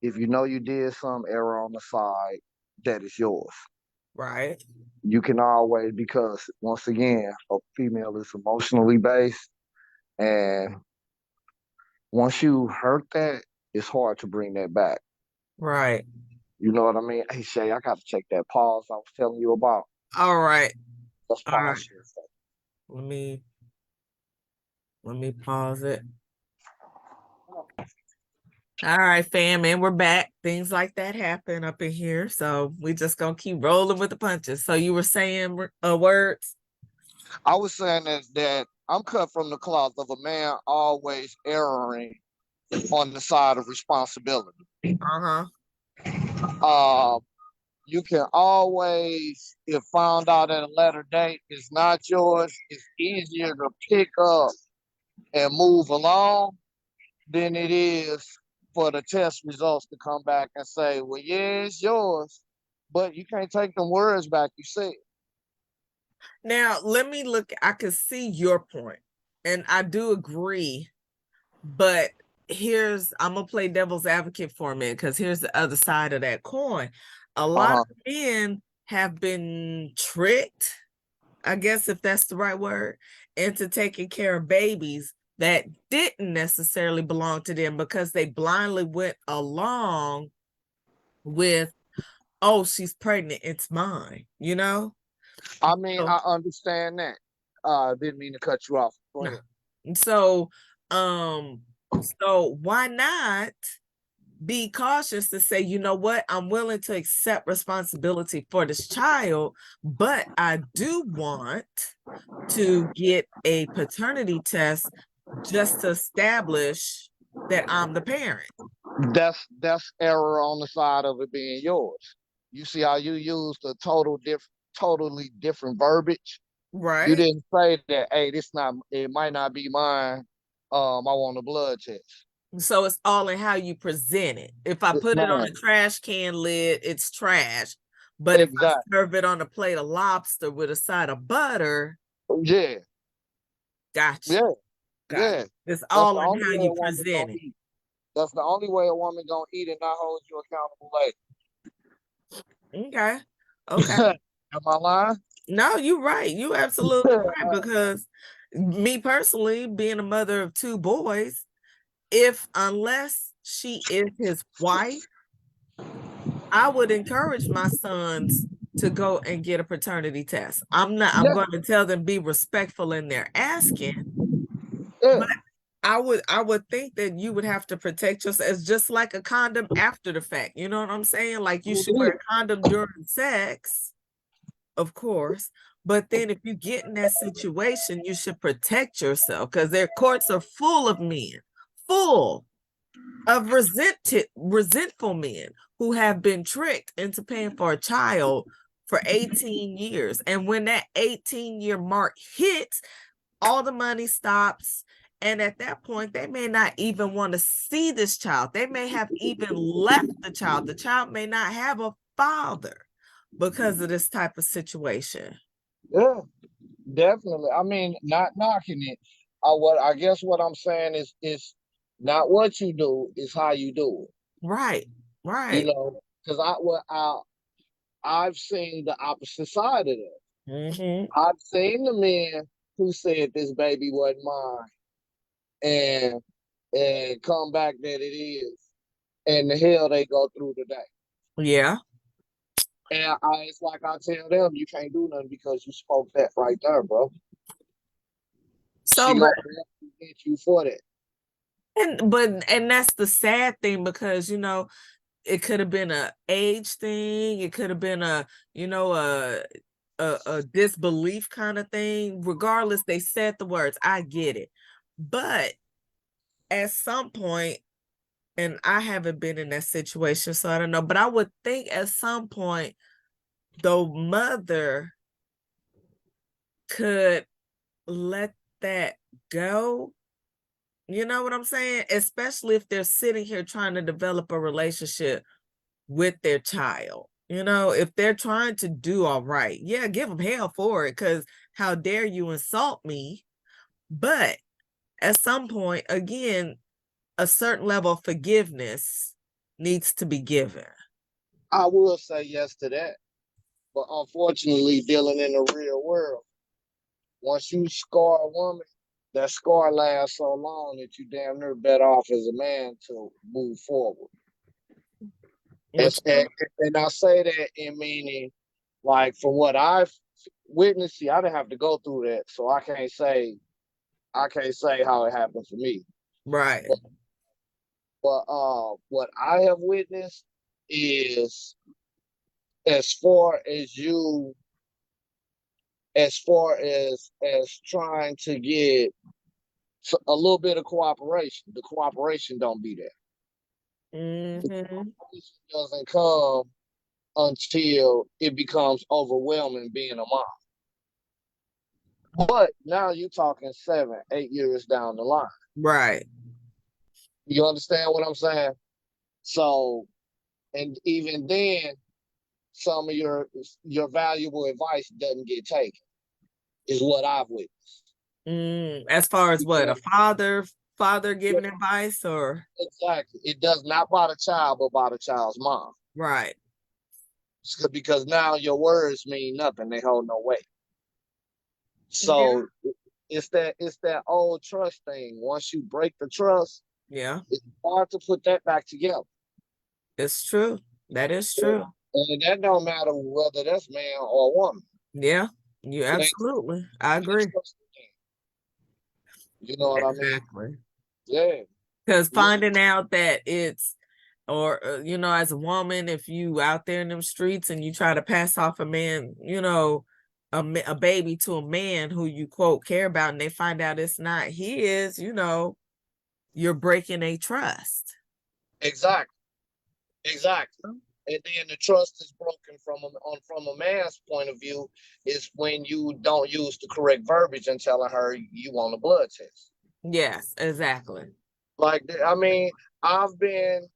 If you know you did something, err on the side that is yours. Right. You can always, because once again, a female is emotionally based, and once you hurt that, it's hard to bring that back. Right. You know what I mean? Hey Shay, I got to take that pause I was telling you about. All right. Let's All right. pause here. Let me pause it. All right, fam, and we're back. Things like that happen up in here, so we just gonna keep rolling with the punches. So you were saying words? I was saying that I'm cut from the cloth of a man always erring on the side of responsibility. Uh-huh. Uh, you can always, if found out at a later date, it's not yours. It's easier to pick up and move along than it is for the test results to come back and say, "Well, yeah, it's yours," but you can't take them words back you said. Now let me look. I can see your point, and I do agree. But I'm gonna play devil's advocate for a minute, because here's the other side of that coin. A lot Uh-huh. of men have been tricked, I guess if that's the right word, into taking care of babies that didn't necessarily belong to them because they blindly went along with, oh, she's pregnant, it's mine, you know? I mean, So, I understand that. Didn't mean to cut you off. Go no. ahead. So, um, so why not be cautious to say, you know what, I'm willing to accept responsibility for this child, but I do want to get a paternity test just to establish that I'm the parent. That's error on the side of it being yours. You see how you used a totally different verbiage. You Right. didn't say that, hey, it might not be mine. I want a blood test. So it's all in how you present it. If I put it on a Man, trash can lid, it's trash. But if I exactly. serve it on a plate of lobster with a side of butter, Yeah, gotcha. yeah, Gotcha. yeah. It's That's all the in only how way you a woman gonna present it. eat. That's the only way a woman gonna eat and not hold you accountable Okay. Okay. later. Am I lying? No, you're right. You absolutely right. Because me personally, being a mother of two boys, unless she is his wife, I would encourage my sons to go and get a paternity test. I'm Yeah, going to tell them be respectful in their asking, yeah. but I would think that you would have to protect yourself. It's just like a condom after the fact. You know what I'm saying? Like you should wear a condom during sex. of course. But then if you get in that situation, you should protect yourself because their courts are full of men, full of resentful men who have been tricked into paying for a child for 18 years. And when that 18-year mark hits, all the money stops. And at that point, they may not even want to see this child. They may have even left the child. The child may not have a father because of this type of situation. Yeah, definitely. I mean, not knocking it. What I guess what I'm saying is not what you do, is how you do it. Right, You right. know, because I've seen the opposite side of that. Mm-hmm. I've seen the men who said this baby wasn't mine, and come back that it is, and the hell they go through today. Yeah. And it's like I tell them, you can't do nothing because you spoke that right there, bro. So, She but gonna get you for that. and that's the sad thing because it could have been a age thing. It could have been a disbelief kind of thing. Regardless, they said the words. I get it, but at some point, and I haven't been in that situation, so I don't know. But I would think at some point, the mother could let that go. You know what I'm saying? Especially if they're sitting here trying to develop a relationship with their child. If they're trying to do all right, yeah, give them hell for it because how dare you insult me? But at some point, again, a certain level of forgiveness needs to be given. I will say yes to that, but unfortunately, dealing in the real world, once you scar a woman, that scar lasts so long that you damn near better off as a man to move forward. And I say that in meaning, like, from what I've witnessed, see, I didn't have to go through that, so I can't say how it happened for me. Right. But what I have witnessed is, as far as you, as far as trying to get a little bit of cooperation, the cooperation don't be there. The Mm-hmm. cooperation doesn't come until it becomes overwhelming being a mom. But now you're talking 7, 8 years down the line. Right. You understand what I'm saying? So, and even then, some of your valuable advice doesn't get taken, is what I've witnessed. As far as what, a father giving advice or Exactly. It does not by the child, but by the child's mom. right. Because now your words mean nothing. They hold no weight. Yeah. So it's that old trust thing. Once you break the trust, Yeah, it's hard to put that back together. it's true. That is true. And that don't matter whether that's man or woman. Yeah, you absolutely. I agree. You know what I mean? Exactly. Yeah. Because finding out that it's, or as a woman, if you out there in them streets and you try to pass off a man, a baby to a man who you quote care about, and they find out it's not his, you're breaking a trust. Exactly. And then the trust is broken from a man's point of view is when you don't use the correct verbiage and telling her you want a blood test. Yes, exactly. Like, I mean, I've been,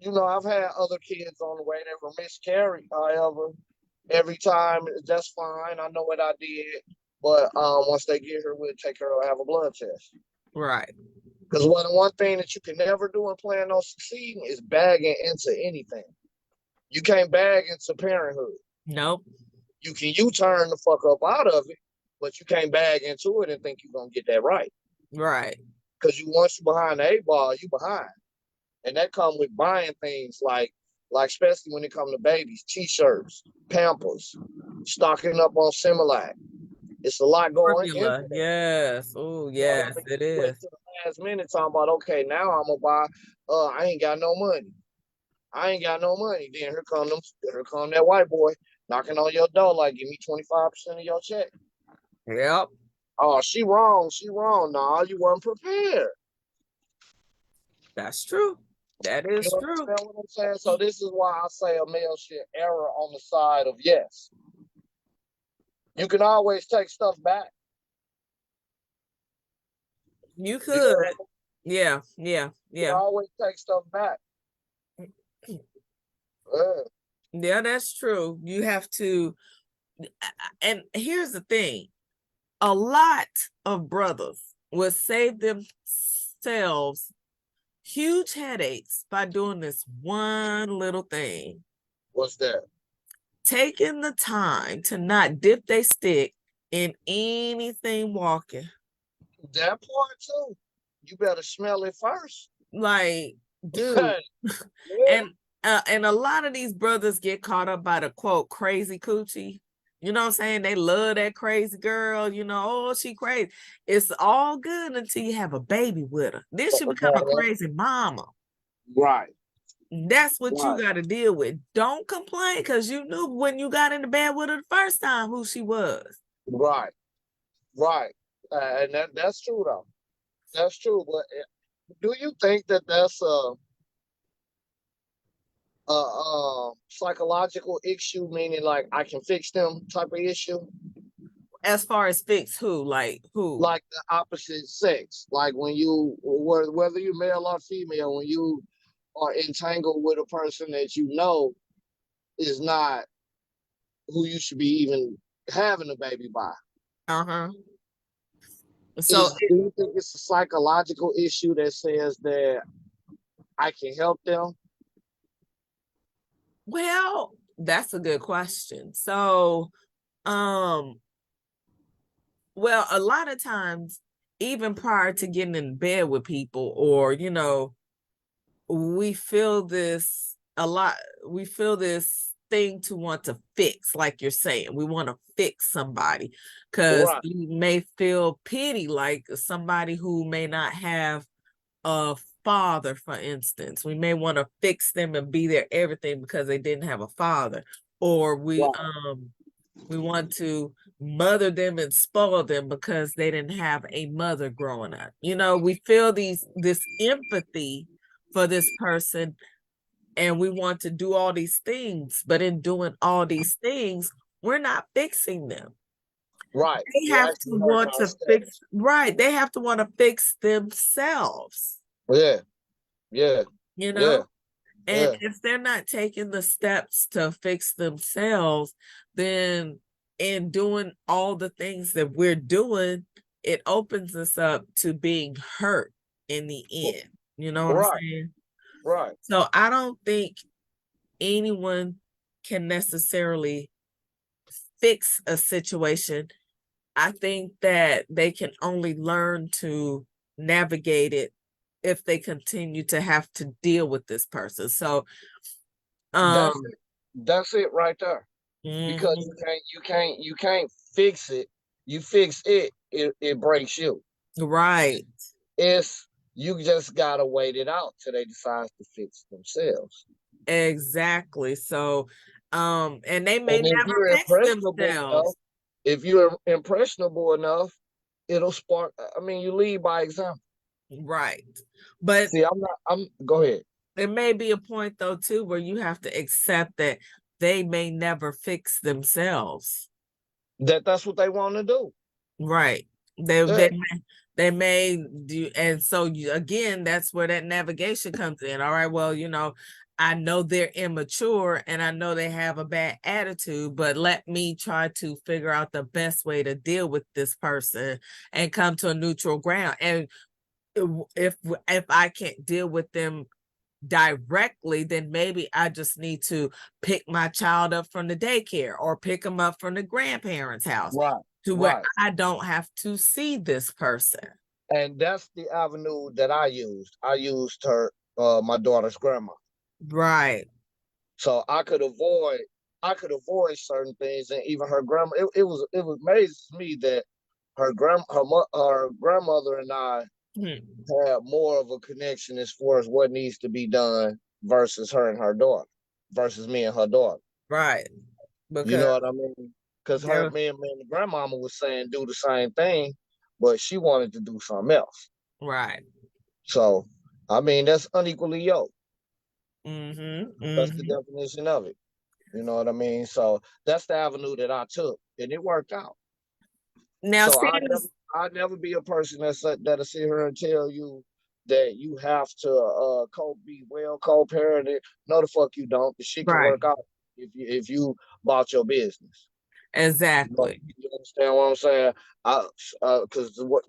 I've had other kids on the way that were miscarried. However, every time that's fine. I know what I did, but once they get here, we'll take her to have a blood test. Right. Because one thing that you can never do in planning on succeeding is bagging into anything. You can't bag into parenthood. Nope. You can U-turn the fuck up out of it, but you can't bag into it and think you're gonna get that right. Right. Because once you're behind the 8 ball, you behind. And that comes with buying things like especially when it comes to babies, t-shirts, Pampers, stocking up on Similac. It's a lot going into Formula. that. Yes. Oh, yes, it You wait is. to the last minute talking about, okay, now I'm gonna buy. I ain't got no money. Then here come that white boy. knocking on your door like, give me 25% of your check. Yep. Oh, she wrong. She wrong. No, you weren't prepared. That's true. That You is true. understand what I'm saying? So this is why I say a male should err on the side of yes. You can always take stuff back. You You could. know what I mean? Yeah. You Yeah. can always take stuff back. Yeah, that's true. You have to, and here's the thing. A lot of brothers will save themselves huge headaches by doing this one little thing. What's that? Taking the time to not dip their stick in anything walking. That part too. You better smell it first. Like, dude. Yeah. And a lot of these brothers get caught up by the quote crazy coochie. You know what I'm saying? They love that crazy girl, you know, oh, she crazy. It's all good until you have a baby with her. Then she become a crazy mama. Right. That's what you Right. got to deal with. Don't complain because you knew when you got into bed with her the first time who she was. Right. Right. And that's true though. That's true. But do you think that that's a psychological issue, meaning like I can fix them type of issue? As far as fix who, like who? Like the opposite sex, like when you, whether you're male or female, when you are entangled with a person that you know is not who you should be even having a baby by. Uh-huh. So Do you think it's a psychological issue that says that I can help them? well, that's a good question. So well, a lot of times, even prior to getting in bed with people, or we feel this a lot, we feel this thing to want to fix, like you're saying. We want to fix somebody because Right. you may feel pity, like somebody who may not have a father, for instance. We may want to fix them and be their everything because they didn't have a father. Or we want to mother them and spoil them because they didn't have a mother growing up. We feel this empathy for this person, and we want to do all these things, but in doing all these things, we're not fixing them. Right. They have to want to fix, right. They have to want to fix themselves. Yeah. Yeah. You know? Yeah. And Yeah. if they're not taking the steps to fix themselves, then in doing all the things that we're doing, it opens us up to being hurt in the end. You know what I'm Right. saying? Right. So I don't think anyone can necessarily fix a situation. I think that they can only learn to navigate it if they continue to have to deal with this person. So That's it. That's it right there. Because you can't fix it. You fix it, it breaks you. right. It's, you just gotta wait it out till they decide to fix themselves. Exactly. So and they may And if never you're fix impressionable enough, themselves. if you're impressionable enough, it'll spark. I mean, you lead by example. Right. But See, I'm go ahead. there may be a point though too where you have to accept that they may never fix themselves. That's what they want to do. Right. They Yeah. they may do, and so again, that's where that navigation comes in. All right, well, I know they're immature and I know they have a bad attitude, but let me try to figure out the best way to deal with this person and come to a neutral ground. And if I can't deal with them directly, then maybe I just need to pick my child up from the daycare or pick them up from the grandparents' house Right. to where Right. I don't have to see this person. And that's the avenue that I used. I used her, my daughter's grandma. Right. So I could avoid certain things, and even her grandma. It was amazes me that her grandmother and I had more of a connection as far as what needs to be done versus her and her daughter, versus me and her daughter. Right. You know because what I mean? Because her they're me and the grandmama was saying do the same thing, but she wanted to do something else. right. So, I mean, that's unequally yoked. Mm-hmm. That's the Mm-hmm. definition of it. You know what I mean? So that's the avenue that I took, and it worked out. Now, So seeing this, I'd never be a person that'll sit here and tell you that you have to be well co-parented. No, the fuck you don't. The shit can right, work out if you bought your business. exactly. You understand what I'm saying? Because what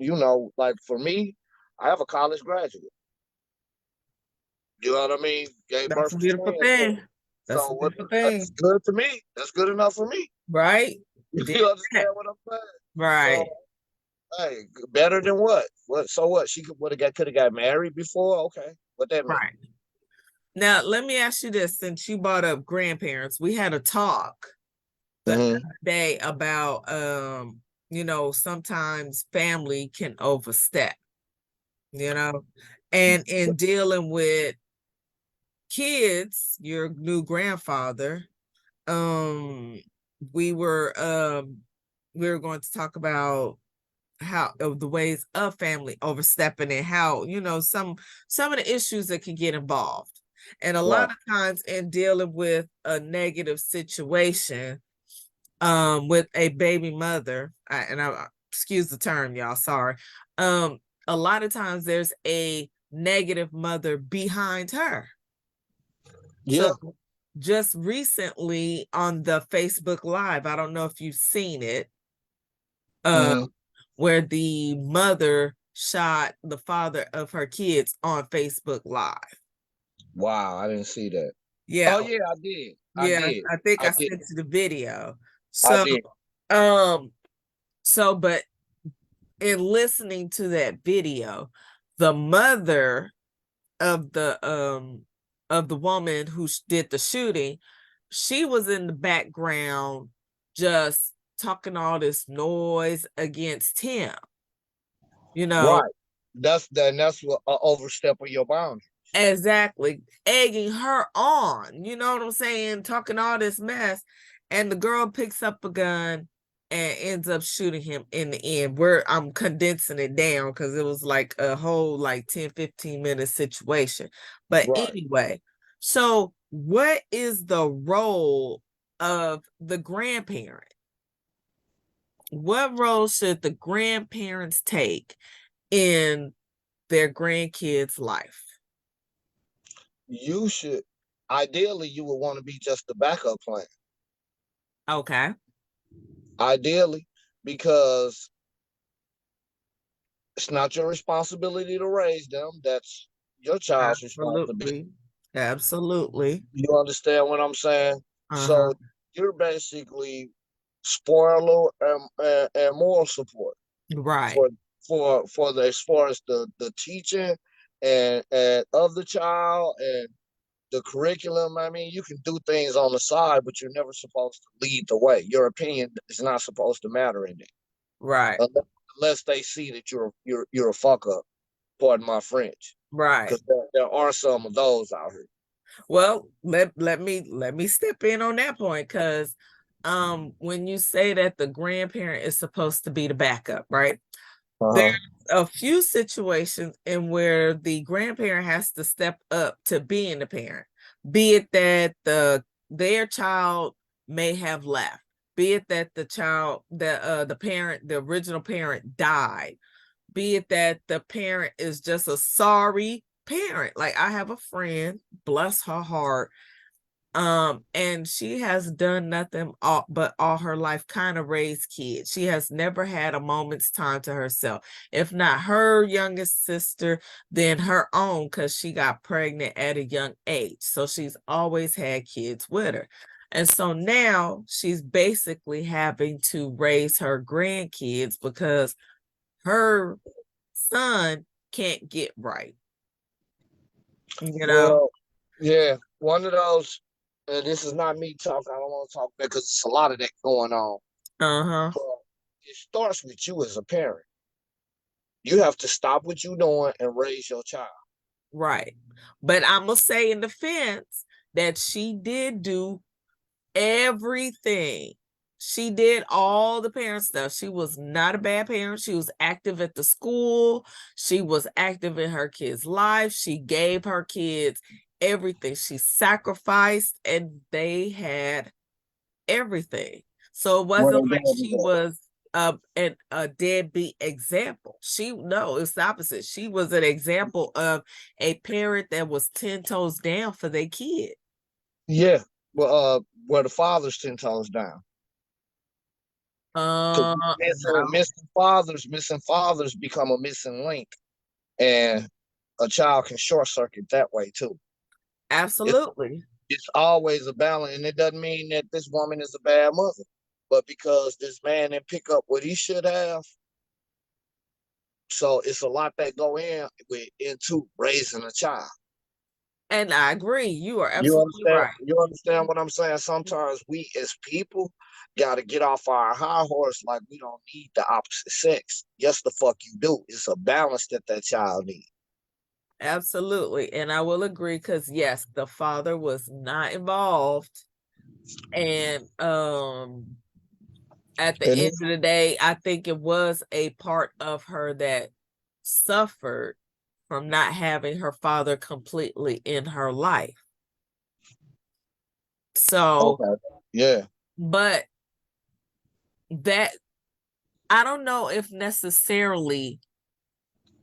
like for me, I have a college graduate. You know what I mean? Gave That's birth a to beautiful twins. So, thing. That's so a what? beautiful That's thing, good to me. That's good enough for me. right? Did You understand that. what I'm saying? So, Right. hey, better than what? What? So what? She could have got married before. Okay, what that mean? Right. Now, let me ask you this, since you brought up grandparents, we had a talk the other Mm-hmm. day about sometimes family can overstep, you know, and in dealing with kids, your new grandfather, um, we were um we were going to talk about how of the ways of family overstepping and how some of the issues that can get involved. And a Right. lot of times in dealing with a negative situation with a baby mother, excuse the term, y'all, sorry. um a lot of times there's a negative mother behind her. So Yeah. just recently on the Facebook Live, I don't know if you've seen it, uh Mm-hmm. where the mother shot the father of her kids on Facebook Live. Wow, I didn't see that. Yeah, Oh yeah, I did. I yeah, did. I think I I did. sent you the video. I So, did. um, but in listening to that video, the mother of the woman who did the shooting, she was in the background just talking all this noise against him, you know. Right. That's what overstep of your boundary. Exactly. Egging her on, you know what I'm saying? Talking all this mess. And the girl picks up a gun and ends up shooting him in the end. Where I'm condensing it down because it was like a whole like 10-15 minute situation. But Right. anyway, so what is the role of the grandparent? What role should the grandparents take in their grandkids' life? You should ideally you would want to be just the backup plan. Okay. Ideally, because it's not your responsibility to raise them. That's your child's responsibility. Absolutely. Absolutely. You understand what I'm saying? Uh-huh. So you're basically spoiler and moral support Right. for for the as far as the teaching and of the child and the curriculum. I mean, you can do things on the side, but you're never supposed to lead the way. Your opinion is not supposed to matter in it, Right. unless they see that you're a fuck up. Pardon my French, Right. because there are some of those out here. Well, let me step in on that point because when you say that the grandparent is supposed to be the backup, right? There's Uh-huh. a few situations in where the grandparent has to step up to being the parent, be it that their child may have left, be it that the original parent died, be it that the parent is just a sorry parent. Like I have a friend, bless her heart, and she has done nothing but all her life kind of raise kids. She has never had a moment's time to herself. If not her youngest sister, then her own, because she got pregnant at a young age. So she's always had kids with her. And so now she's basically having to raise her grandkids because her son can't get right, you know? Well, yeah, one of those. And this is not me talking. I don't want to talk because it's a lot of that going on. Uh-huh. But it starts with you as a parent. You have to stop what you're doing and raise your child. Right. But I'm gonna say in defense that she did do everything. She did all the parent stuff. She was not a bad parent. She was active at the school. She was active in her kids' life. She gave her kids everything. She sacrificed, and they had everything. So it What wasn't her like daddy she got. was a deadbeat example. No, it's the opposite. She was an example of a parent that was 10 toes down for their kid. Yeah. Well, the father's 10 toes down. Because No, missing fathers become a missing link, and a child can short circuit that way too. absolutely. It's always a balance, and it doesn't mean that this woman is a bad mother, but because this man didn't pick up what he should have, so it's a lot that go into raising a child. And I agree. You are You absolutely understand? right. You understand what I'm saying? Sometimes we as people got to get off our high horse, like we don't need the opposite sex. Yes, the fuck you do. It's a balance that child needs. Absolutely. And I will agree because yes, the father was not involved. And at the And end it's of the day, I think it was a part of her that suffered from not having her father completely in her life. So, okay. Yeah. but that I don't know if necessarily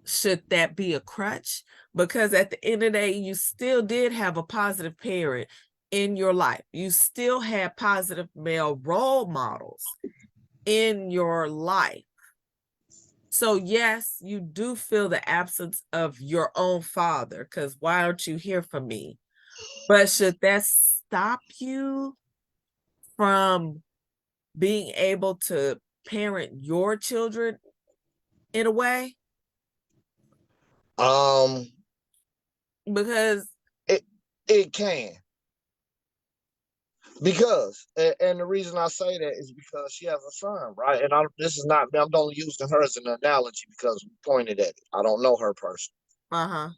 should that be a crutch, because at the end of the day, you still did have a positive parent in your life. You still had positive male role models in your life. So yes, you do feel the absence of your own father, because why aren't you here for me? But should that stop you from being able to parent your children in a way? Um, Because it it can. Because, and the reason I say that is because she has a son, right? And this is not, I'm only using her as an analogy because we pointed at it. I don't know her personally. uh-huh.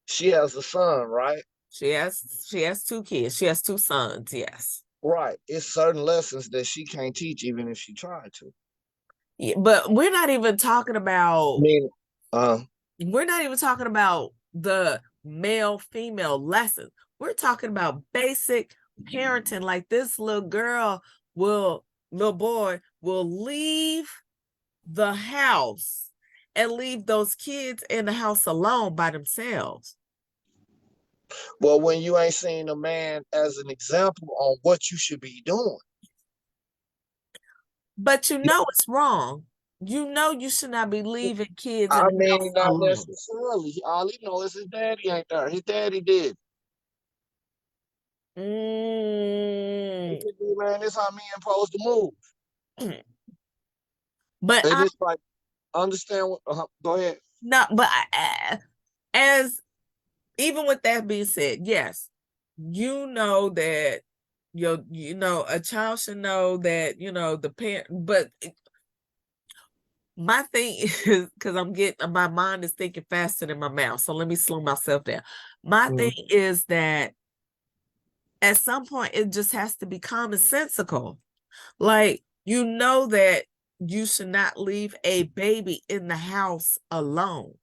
She has a son, right? She has two kids. She has two sons, yes. Right. It's certain lessons that she can't teach even if she tried to. Yeah, but we're not even talking I about mean, the male female lessons. We're talking about basic parenting. Like this little boy will leave the house and leave those kids in the house alone by themselves. well, when you ain't seen a man as an example on what you should be doing. But it's wrong. You should not be leaving kids in I the house mean, not alone. necessarily. All he knows is his daddy ain't there. His daddy did. Mm. It could be, man, this how me supposed to move. But And I it's like, understand what, go ahead. no, but as even with that being said, yes, you know that a child should know that the parent. But my thing is, because my mind is thinking faster than my mouth, so let me slow myself down. My thing is that at some point it just has to be commonsensical. Like, that you should not leave a baby in the house alone.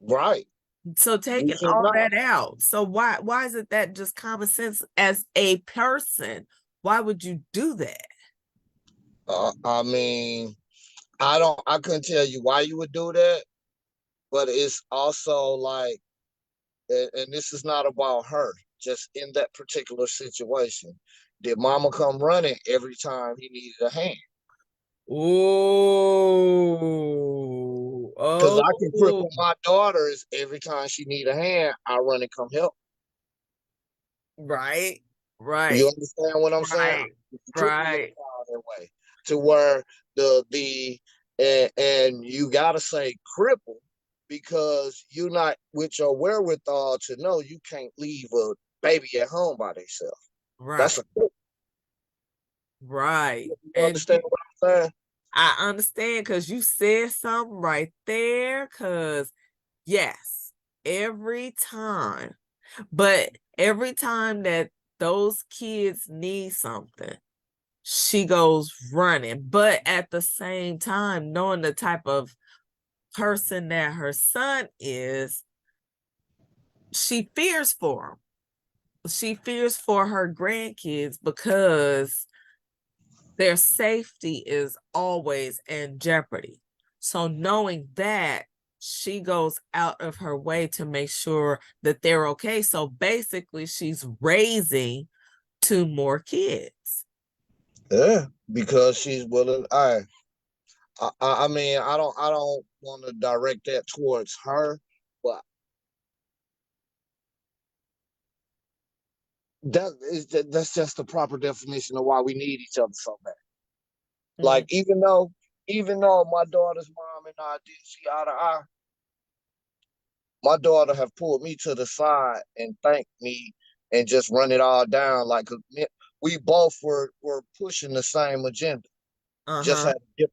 Right. So You taking should all not. that out. So why is it that just common sense as a person? Why would you do that? I mean, I couldn't tell you why you would do that, but it's also like, and this is not about her, just in that particular situation. Did mama come running every time he needed a hand? Oh, Because I can oh, cripple my daughters every time she need a hand, I run and come help. right, You right, understand what I'm saying? right, Cripple your right, child that way to where and you gotta say cripple because you're not with your wherewithal to know you can't leave a baby at home by themselves. That's right, a cripple. right. You And understand what I'm saying? I understand because you said something right there. Because yes, every time, but every time that those kids need something, she goes running. But at the same time, knowing the type of person that her son is, she fears for him. She fears for her grandkids because their safety is always in jeopardy. So knowing that, she goes out of her way to make sure that they're okay. So basically, she's raising 2 more kids. Yeah, because she's willing. I mean, I don't want to direct that towards her, but that's just the proper definition of why we need each other so bad. Like, even though my daughter's mom and I did see eye to eye, my daughter have pulled me to the side and thanked me and just run it all down. Like, we both were pushing the same agenda, just Uh-huh. had a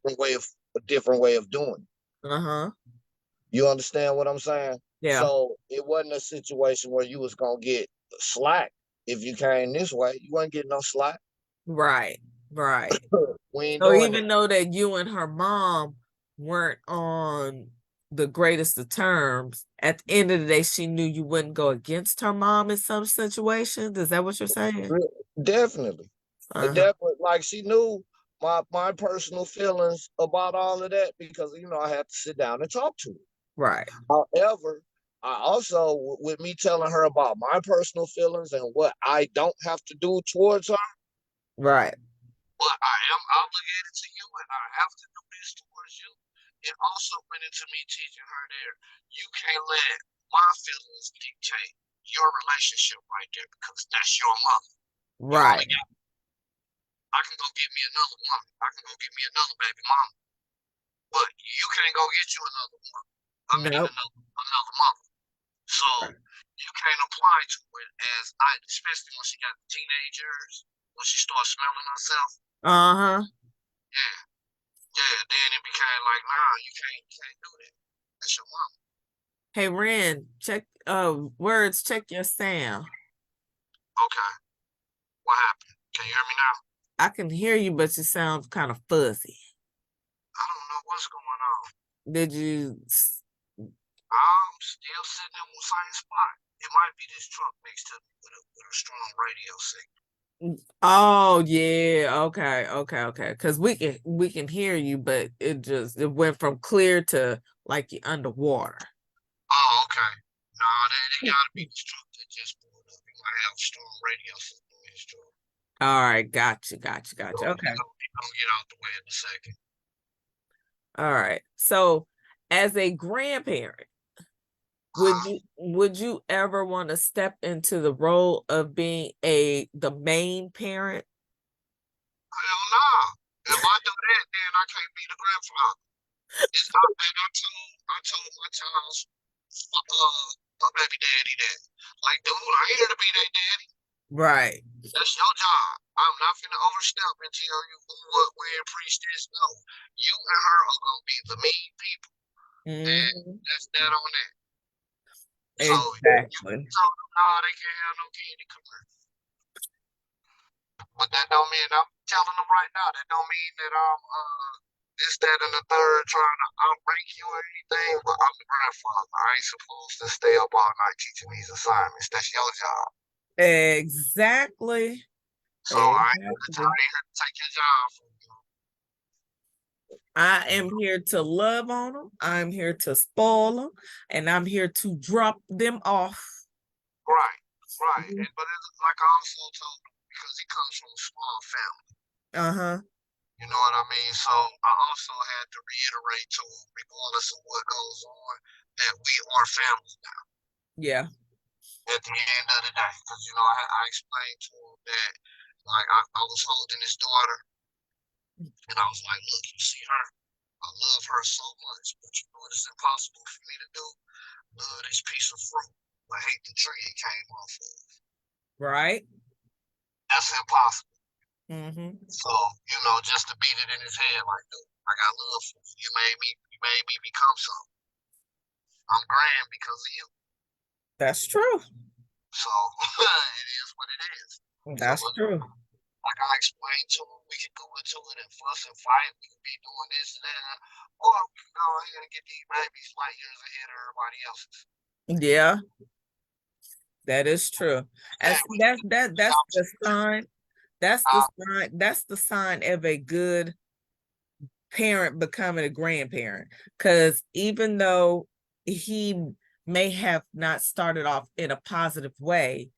different way of doing it. Uh-huh. You understand what I'm saying? Yeah. So it wasn't a situation where you was gonna get slack if you came this way. You wasn't getting no slack. Right. Right. We ain't So doing that. even though that you and her mom weren't on the greatest of terms, at the end of the day, she knew you wouldn't go against her mom in some situations. Is that what you're saying? Definitely. Uh-huh. Definitely. Like, she knew my personal feelings about all of that because I had to sit down and talk to her. Right. However, I also, with me telling her about my personal feelings and what I don't have to do towards her, Right. but I am obligated to you and I have to do this towards you. It also went into me teaching her there, you can't let my feelings dictate your relationship right there because that's your mom. You only Right. got, I can go get me another woman. I can go get me another baby mama. But you can't go get you another one. I mean, Nope. another mama. So Right. you can't apply to it especially when she got teenagers, when she starts smelling herself. Uh-huh. Yeah, yeah. Then it became like, nah, you can't do that. That's your mama. Hey, Ren, check words, check your sound. Okay, what happened? Can you hear me now? I can hear you, but you sound kind of fuzzy. I don't know what's going on. Did you I'm still sitting in the same spot. It might be this truck next to me with a strong radio signal. Oh yeah, okay. Because we can hear you, but it went from clear to like you're underwater. Oh, okay. No, they gotta be this truck that just pulled up. It might have a strong radio signal in his truck. All right, gotcha. He Okay. gonna get out the way in a second. All right. So as a grandparent, would you ever want to step into the role of being the main parent? Hell nah. If I do that, then I can't be the grandfather. It's not that I told my child's my baby daddy that. Like, dude, I ain't here to be their daddy. Right. That's your job. I'm not finna overstep and tell you who, what, where, preach this. No. You and her are gonna be the main people. And Mhm. that's that on that. So you Exactly. told them, nah, they can't have no candy commercial. But that don't mean I'm telling them right now. That don't mean that I'm this, that, and the third trying to outrank you or anything. But I'm the grandfather. I ain't supposed to stay up all night teaching these assignments. That's your job. Exactly. So I ain't Exactly. here to take your job from you. I am here to love on them. I'm here to spoil them, and I'm here to drop them off. Right, right. Mhm. But it's like I also told him, because he comes from a small family. Uh-huh. You know what I mean? So I also had to reiterate to him, regardless of what goes on, that we are family now. Yeah. At the end of the day, because I explained to him that, like, I was holding his daughter, and I was like, look, you see her? I love her so much, but you know what is impossible for me to do? Love this piece of fruit, but hate the tree it came off of. Right. That's impossible. Mm-hmm. So, just to beat it in his head like, dude, I got love for you. You made me become something. I'm grand because of you. That's true. So it is what it is. That's So, true. like I explained to him, we can go into it and fuss and fight. We can be doing this and that. Or we can go ahead and get these babies light years ahead of everybody else's. Yeah, that is true. Yeah, As we can that's out the sign. That's the uh, sign. That's the sign of a good parent becoming a grandparent. Because even though he may have not started off in a positive way,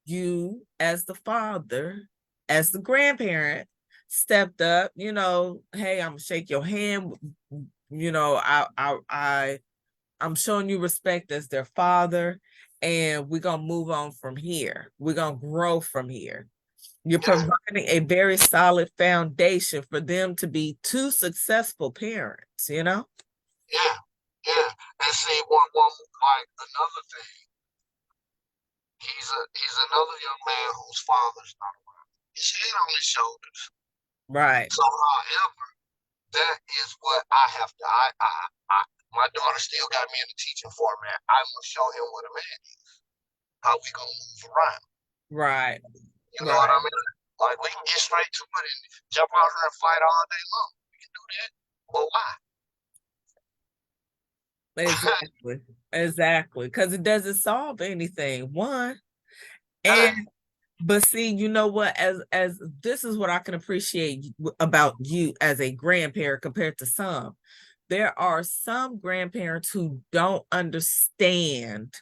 you as the father, as the grandparent, stepped up, hey, I'm gonna shake your hand. I'm showing you respect as their father, and we're gonna move on from here. We're gonna grow from here. You're yeah, providing a very solid foundation for them to be two successful parents, yeah, yeah. And see, one like another thing. He's another young man whose father's not around. His head on his shoulders. Right, So, however, that is what I have to. I my daughter still got me in the teaching format. I must show him what a man is. How we gonna move around? right, You know what right. I mean? Like we can get straight to it and jump out here and fight all day long. We can do that, but why? Exactly. Exactly. Because it doesn't solve anything. One. Yeah, And but see, you know what? As this is what I can appreciate about you as a grandparent compared to some. There are some grandparents who don't understand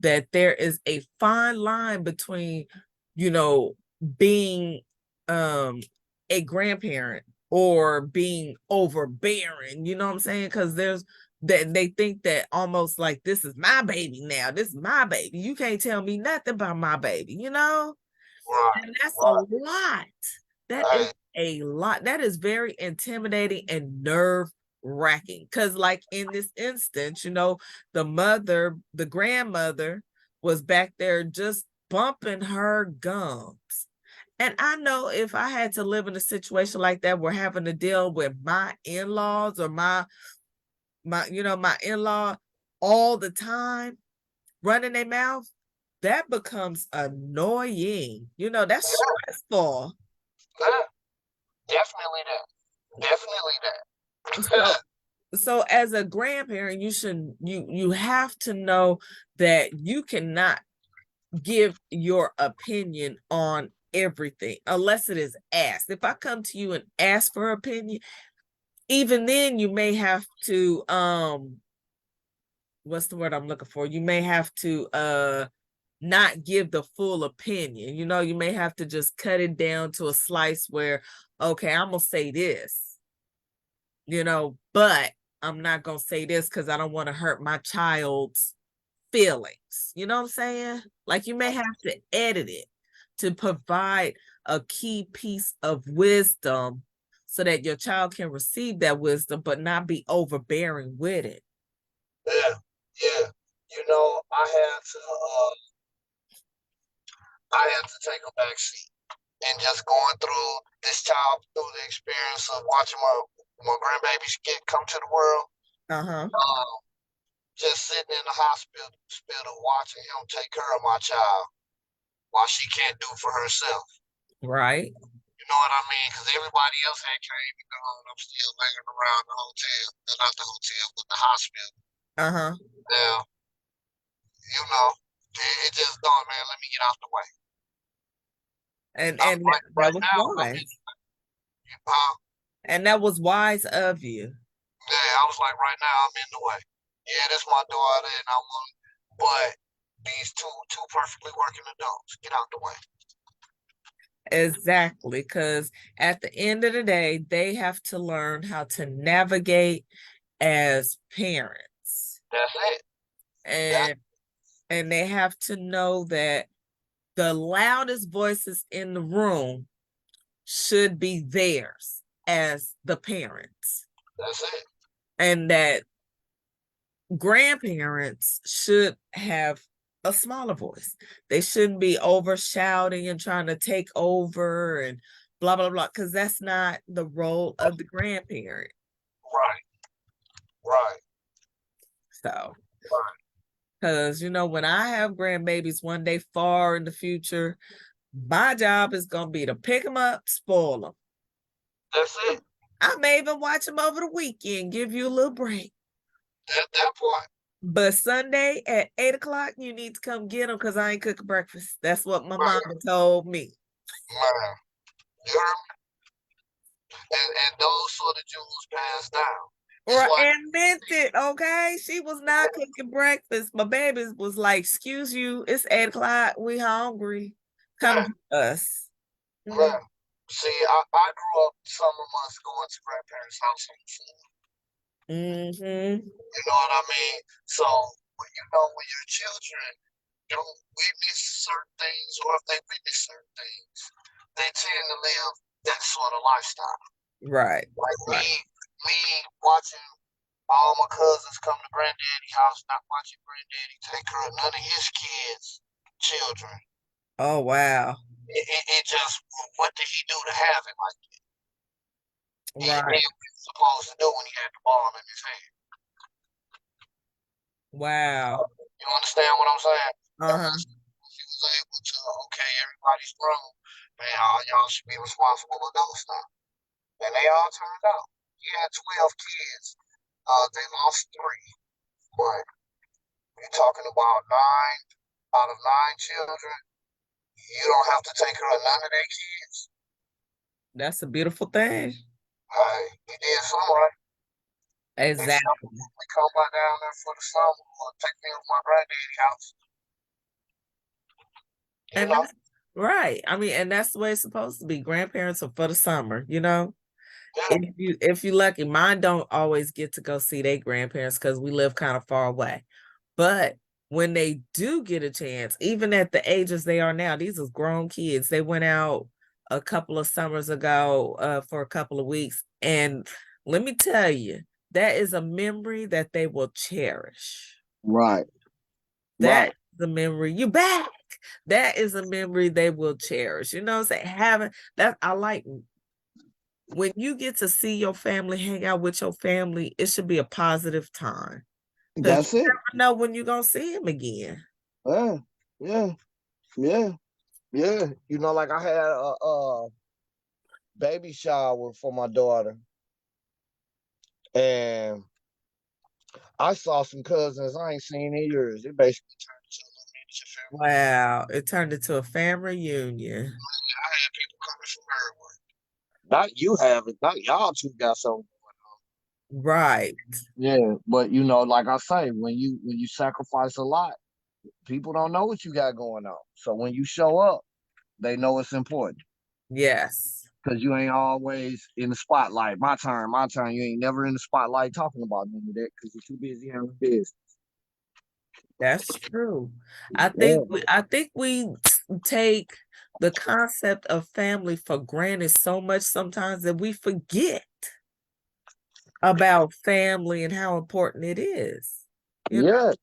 that there is a fine line between, you know, being a grandparent or being overbearing, you know what I'm saying? Because there's that they think that almost like this is my baby now. This is my baby. You can't tell me nothing about my baby, right, And that's a right. lot. That is Hey, a lot. That is very intimidating and nerve wracking. Because, like in this instance, the grandmother was back there just bumping her gums. And I know if I had to live in a situation like that, where having to deal with my in-laws or my in-law all the time running their mouth, that becomes annoying. That's yeah, stressful. yeah, definitely that. Definitely So that. so as a grandparent, you have to know that you cannot give your opinion on everything unless it is asked. If I come to you and ask for opinion, even then you may have to what's the word I'm looking for? You may have to not give the full opinion. You may have to just cut it down to a slice where, okay, I'm gonna say this, but I'm not gonna say this because I don't want to hurt my child's feelings. You know what I'm saying? Like you may have to edit it to provide a key piece of wisdom so that your child can receive that wisdom, but not be overbearing with it. Yeah, yeah. I had to take a back seat and just going through this child through the experience of watching my grandbabies come to the world. Uh-huh. Um, just sitting in the hospital watching him take care of my child while she can't do for herself. Right. You know what I mean? Because everybody else had came and gone. I'm still hanging around the hotel, not the hotel, but the hospital. Uh-huh. Now, it just dawned, man. Let me get out the way. And I'm and like that right was now. I'm in. wise. Uh, And that was wise of you. yeah, I was like, right now I'm in the way. Yeah, that's my daughter, and I want, but these two perfectly working adults, get out the way. Exactly. Because at the end of the day, they have to learn how to navigate as parents. That's it. That And and they have to know that the loudest voices in the room should be theirs as the parents, that's it. and that grandparents should have a smaller voice. They shouldn't be over shouting and trying to take over and blah blah blah, because that's not the role of the grandparent. Right, right, So right. because when I have grandbabies one day far in the future, My job is gonna be to pick them up, spoil them. That's it. I may even watch them over the weekend, give you a little break. That part. But Sunday at 8 o'clock, you need to come get them because I ain't cooking breakfast. That's what my Right. mama told me. Man. You heard me? And those sort of jewels passed down. It's Right, like, and meant it, okay? She was not cooking breakfast. My baby was like, excuse you, it's 8 o'clock. We hungry. Come man, to us. man. See, I grew up summer months going to grandparents' house on the floor. Mm-hmm. You know what I mean? So when your children don't witness certain things, or if they witness certain things, they tend to live that sort of lifestyle. Right. Like Right. me watching all my cousins come to granddaddy's house, not watching granddaddy take care of none of his kids' children. Oh, wow. It just, what did he do to have it like that? He did Right. what he was supposed to do when he had the ball in his hand. Wow. You understand what I'm saying? Uh-huh. He was able to, okay, everybody's grown. Man, all y'all should be responsible adults now. And they all turned out. He had 12 kids. They lost three. But you're talking about nine out of nine children. You don't have to take care of none of their kids. That's a beautiful thing. He did something right. Exactly. We come by down there for the summer or take me to my granddaddy's house. You And know? that's right. I mean, and that's the way it's supposed to be. Grandparents are for the summer, you know? Yeah. If you're lucky, mine don't always get to go see their grandparents because we live kind of far away. But when they do get a chance, even at the ages they are now, these are grown kids. They went out a couple of summers ago for a couple of weeks. And let me tell you, that is a memory that they will cherish. Right. That is the memory. You back. That is a memory they will cherish. You know what I'm saying? Having that, I like when you get to see your family, hang out with your family, it should be a positive time. That's You it. never know when you're gonna see him again. Yeah. Yeah. Yeah. Yeah. You know, like I had a baby shower for my daughter. And I saw some cousins I ain't seen in years. It basically turned into a little miniature family. Wow, it turned into a family reunion. I had people coming from everywhere. Not you have it. Not y'all two got something going on. Right. Yeah, but you know, like I say, when you sacrifice a lot, people don't know what you got going on. So when you show up, they know it's important. Yes. Because you ain't always in the spotlight. My turn, my turn. You ain't never in the spotlight talking about none of that because you're too busy handling business. That's true. Yeah. I think we take the concept of family for granted so much sometimes that we forget about family and how important it is. You know? Yeah.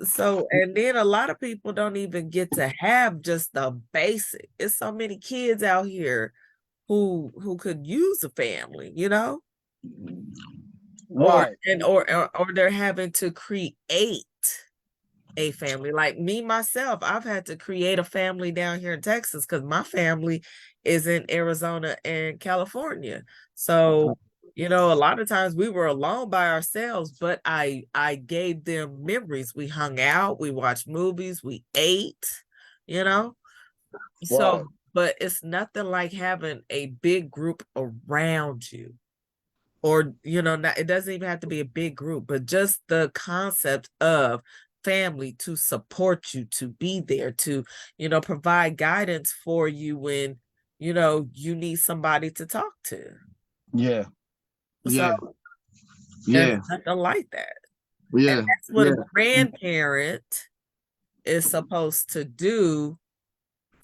So, and then a lot of people don't even get to have just the basic. It's so many kids out here who could use a family, you know? Right. Or they're having to create a family. Like me myself, I've had to create a family down here in Texas because my family is in Arizona and California. So, you know, a lot of times we were alone by ourselves, but I gave them memories. We hung out, we watched movies, we ate, you know. So, Right. but it's nothing like having a big group around you. Or, you know, not, it doesn't even have to be a big group, but just the concept of family to support you, to be there, to, you know, provide guidance for you when, you know, you need somebody to talk to. Yeah. So Yeah. there's Yeah. nothing like that. And Yeah. that's what a grandparent is supposed to do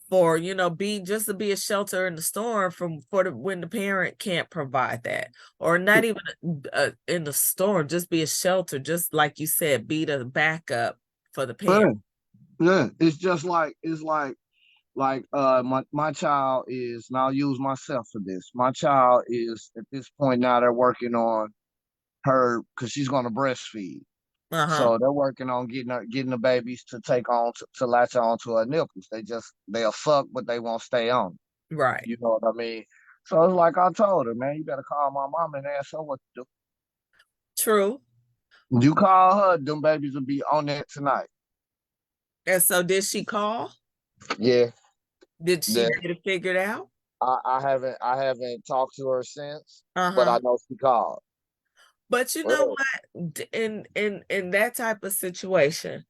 for, you know, be just to be a shelter in the storm when the parent can't provide that, or not even in the storm, just be a shelter, just like you said, be the backup for the parent. Yeah. It's just like my child is, and I'll use myself for this. My child is at this point now they're working on her because she's gonna breastfeed. Uh-huh. So they're working on getting the babies to take on to latch on to her nipples. They'll suck, but they won't stay on. Right. You know what I mean? So it's like I told her, man, you better call my mom and ask her what to True. do. You call her, them babies will be on there tonight. And so did she call? Yeah, Did she yeah. get it figured out? I haven't talked to her since, but Uh-huh. I know she called. But you know Well, what? In that type of situation,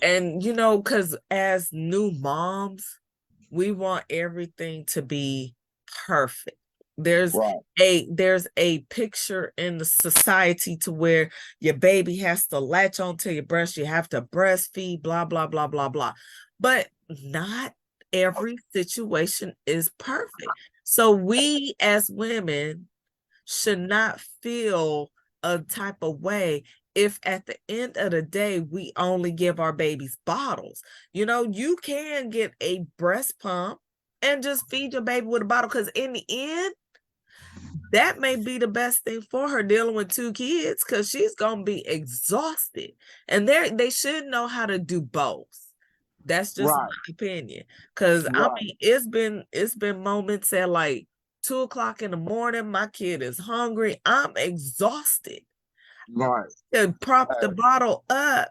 and you know, because as new moms, we want everything to be perfect. There's right, there's a picture in the society to where your baby has to latch onto your breast, you have to breastfeed, blah, blah, blah, blah, blah. But not every situation is perfect. So we as women should not feel a type of way if at the end of the day we only give our babies bottles. You know, you can get a breast pump and just feed your baby with a bottle, because in the end, that may be the best thing for her dealing with two kids, because she's gonna be exhausted. And they should know how to do both. That's just right, my opinion. Cause I right, mean, it's been moments at like 2 o'clock in the morning. My kid is hungry. I'm exhausted. right. To prop the Hey, bottle up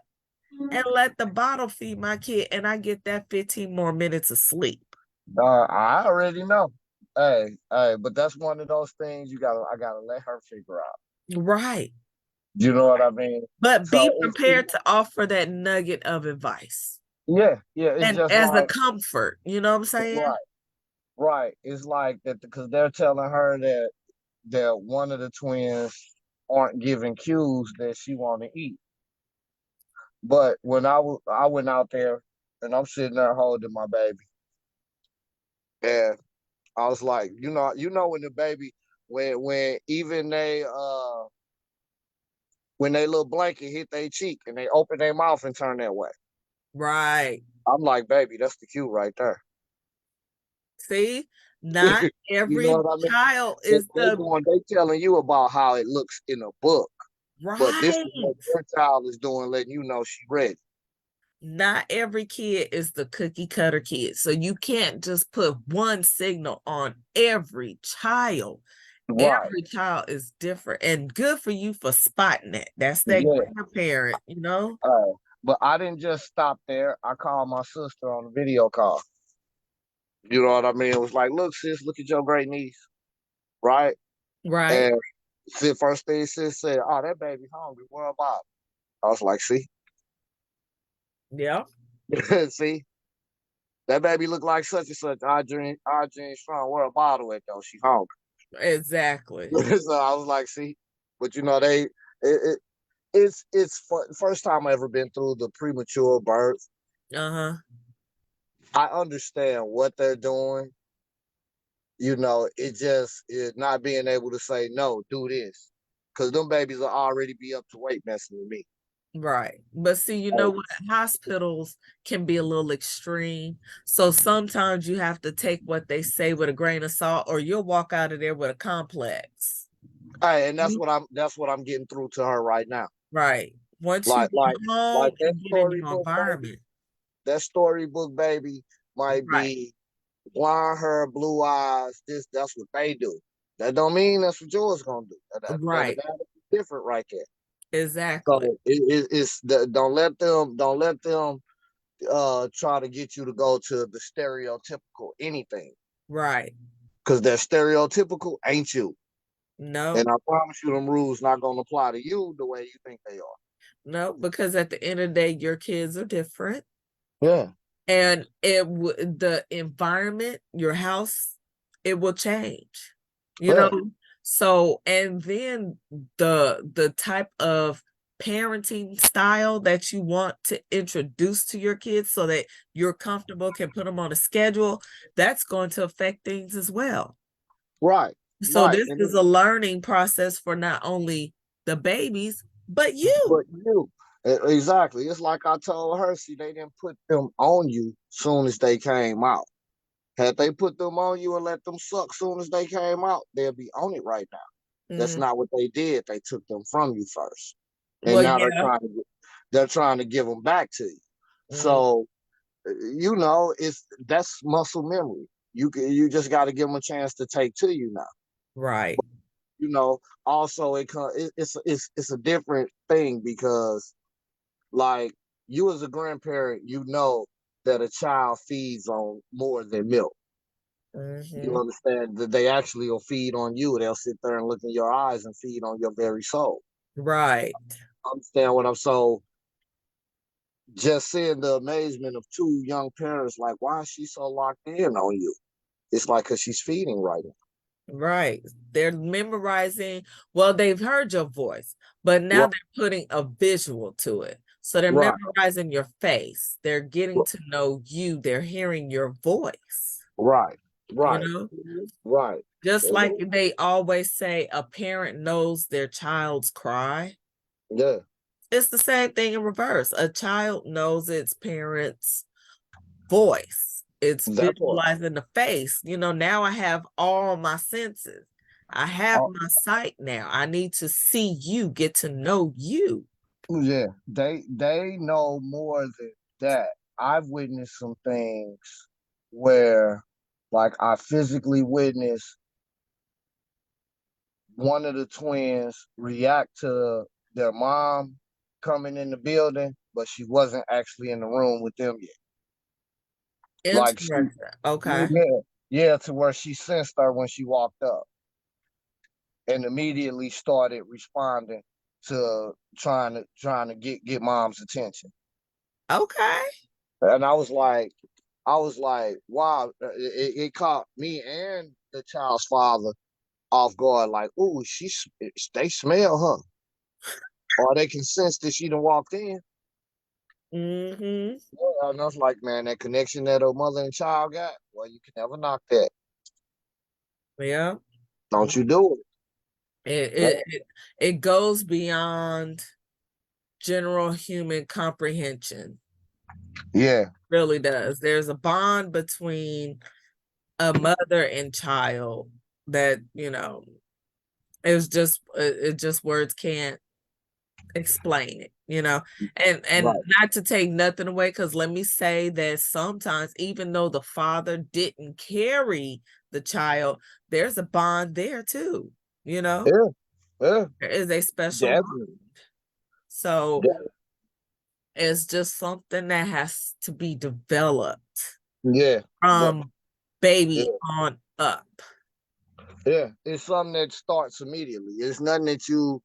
and let the bottle feed my kid, and I get that 15 more minutes of sleep. I already know. Hey, but that's one of those things I gotta let her figure out. Right. You know what I mean? But So be it's prepared to offer that nugget of advice yeah, yeah. It's and just as a like comfort. You know what I'm saying? right, right. It's like that because they're telling her that one of the twins aren't giving cues that she want to eat. But when I went out there and I'm sitting there holding my baby, and I was like, when the baby when even when they little blanket hit their cheek and they open their mouth and turn that way. Right. I'm like, baby, that's the cue right there. See, not You know every what I mean? child is the They telling you about how it looks in a book, but this is right. what your child is doing, letting you know she ready. Not every kid is the cookie cutter kid. So you can't just put one signal on every child. Right. Every child is different, and good for you for spotting it. That's that Yeah. grandparent, you know? But I didn't just stop there. I called my sister on a video call. You know what I mean? It was like, look, sis, look at your great niece, right? Right. And the first thing sis said, oh, that baby hungry. What about? I was like, see, Yeah. see, that baby look like such and such. Audrey Strong. Where a bottle at though? She hungry. Exactly. So I was like, see, but it's first time I ever been through the premature birth. Uh-huh. I understand what they're doing. It just is not being able to say no, do this, because them babies will already be up to weight messing with me. Right. But see, you know Like, what? Hospitals can be a little extreme. So sometimes you have to take what they say with a grain of salt, or you'll walk out of there with a complex. hey, and Mhm. that's what I'm getting through to her right now. Right. Once you Like get like home like that and get in your storybook baby, environment. that storybook baby might Right. be blonde hair, blue eyes. That's what they do. That don't mean that's what yours gonna do. Right. That'll be different right there. Exactly. So don't let them try to get you to go to the stereotypical anything, Right. because that stereotypical ain't you. No, And I promise you, them rules not gonna apply to you the way you think they are. no, because at the end of the day, your kids are different. Yeah, And the environment, your house, it will change, you yeah, know. So, and then the type of parenting style that you want to introduce to your kids so that you're comfortable, can put them on a schedule, that's going to affect things as well. right, So right. this is a learning process for not only the babies but But you. exactly. It's like I told her. See, they didn't put them on you soon as they came out. Had they put them on you and let them suck soon as they came out, they'll be on it right now. That's Mhm. not what they did. They took them from you first. and Well, now yeah. they're trying to give them back to you. Mm, So that's muscle memory. You just got to give them a chance to take to you now. right. You know, also it's a different thing because like you as a grandparent, you know that a child feeds on more than milk. You Hmm. understand that they actually will feed on you. They'll sit there and look in your eyes and feed on your very soul. Right. Understand what I'm so just seeing the amazement of two young parents, like, why is she so locked in on you? It's like because she's feeding right now. Right. They're memorizing, well, they've heard your voice, but now Right, they're putting a visual to it. So they're right, memorizing your face. They're getting to know you. They're hearing your voice, right, you right, know? right. Just And like they always say, a parent knows their child's cry. yeah, It's the same thing in reverse. A child knows its parent's voice. It's that part. visualizing the face. Now I have all my senses. I have Oh, my sight now. I need to see you, get to know you. yeah, they know more than that. I've witnessed some things where, like, I physically witnessed one of the twins react to their mom coming in the building, but she wasn't actually in the room with them yet. Like Interesting. Okay. yeah, yeah, to where she sensed her when she walked up and immediately started responding to trying to get mom's attention. Okay. And I was like, wow, it caught me and the child's father off guard. Like, ooh, they smell her, or they can sense that she done walked in. Mm-hmm. Yeah, and I was like, man, that connection that a mother and child got, well, you can never knock that. Yeah. Don't you do It, it. it it it goes beyond general human comprehension. Yeah, Really does. There's a bond between a mother and child that, it just words can't explain it. And right. not to take nothing away, because let me say that sometimes, even though the father didn't carry the child, there's a bond there too. Yeah, yeah, There is a special bond. definitely. So De- it's just something that has to be developed Yeah, from yeah, baby on up. yeah. It's something that starts immediately. It's nothing that you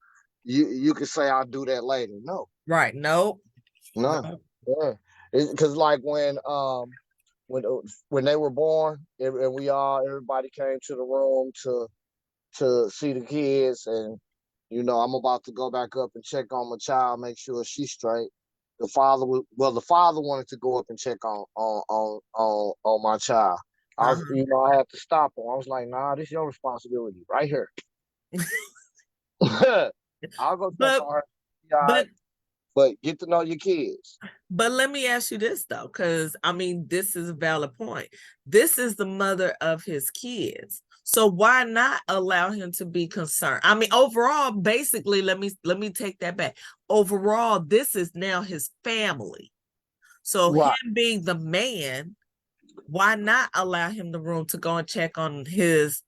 can say I'll do that later. No, Right. Nope. no. Nope. Yeah, because like when they were born and everybody came to the room to see the kids, and I'm about to go back up and check on my child, make sure she's straight. The father wanted to go up and check on my child. Uh-huh. I had to stop him. I was like, nah, this is your responsibility right here. I'll go check But on her, yeah, but but get to know your kids. But let me ask you this though, because I mean, this is a valid point. This is the mother of his kids. So why not allow him to be concerned? I mean, overall, basically, let me take that back. Overall, this is now his family. So Right. him being the man, why not allow him the room to go and check on the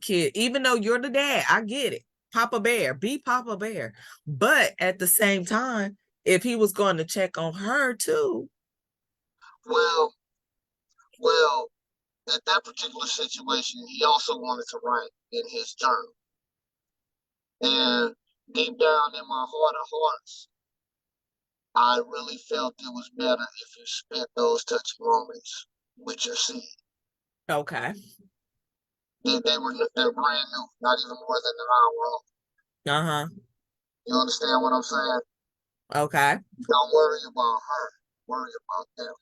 kid, even though you're the dad? I get it. Papa Bear, be Papa Bear. But at the same time, if he was going to check on her too. Well, well, at that particular situation, he also wanted to write in his journal. And deep down in my heart of hearts, I really felt it was better if you spent those touching moments with your seed. Okay. They're brand new, not even more than an hour old. Uh-huh. You understand what I'm saying? Okay. Don't worry about her. Worry about them.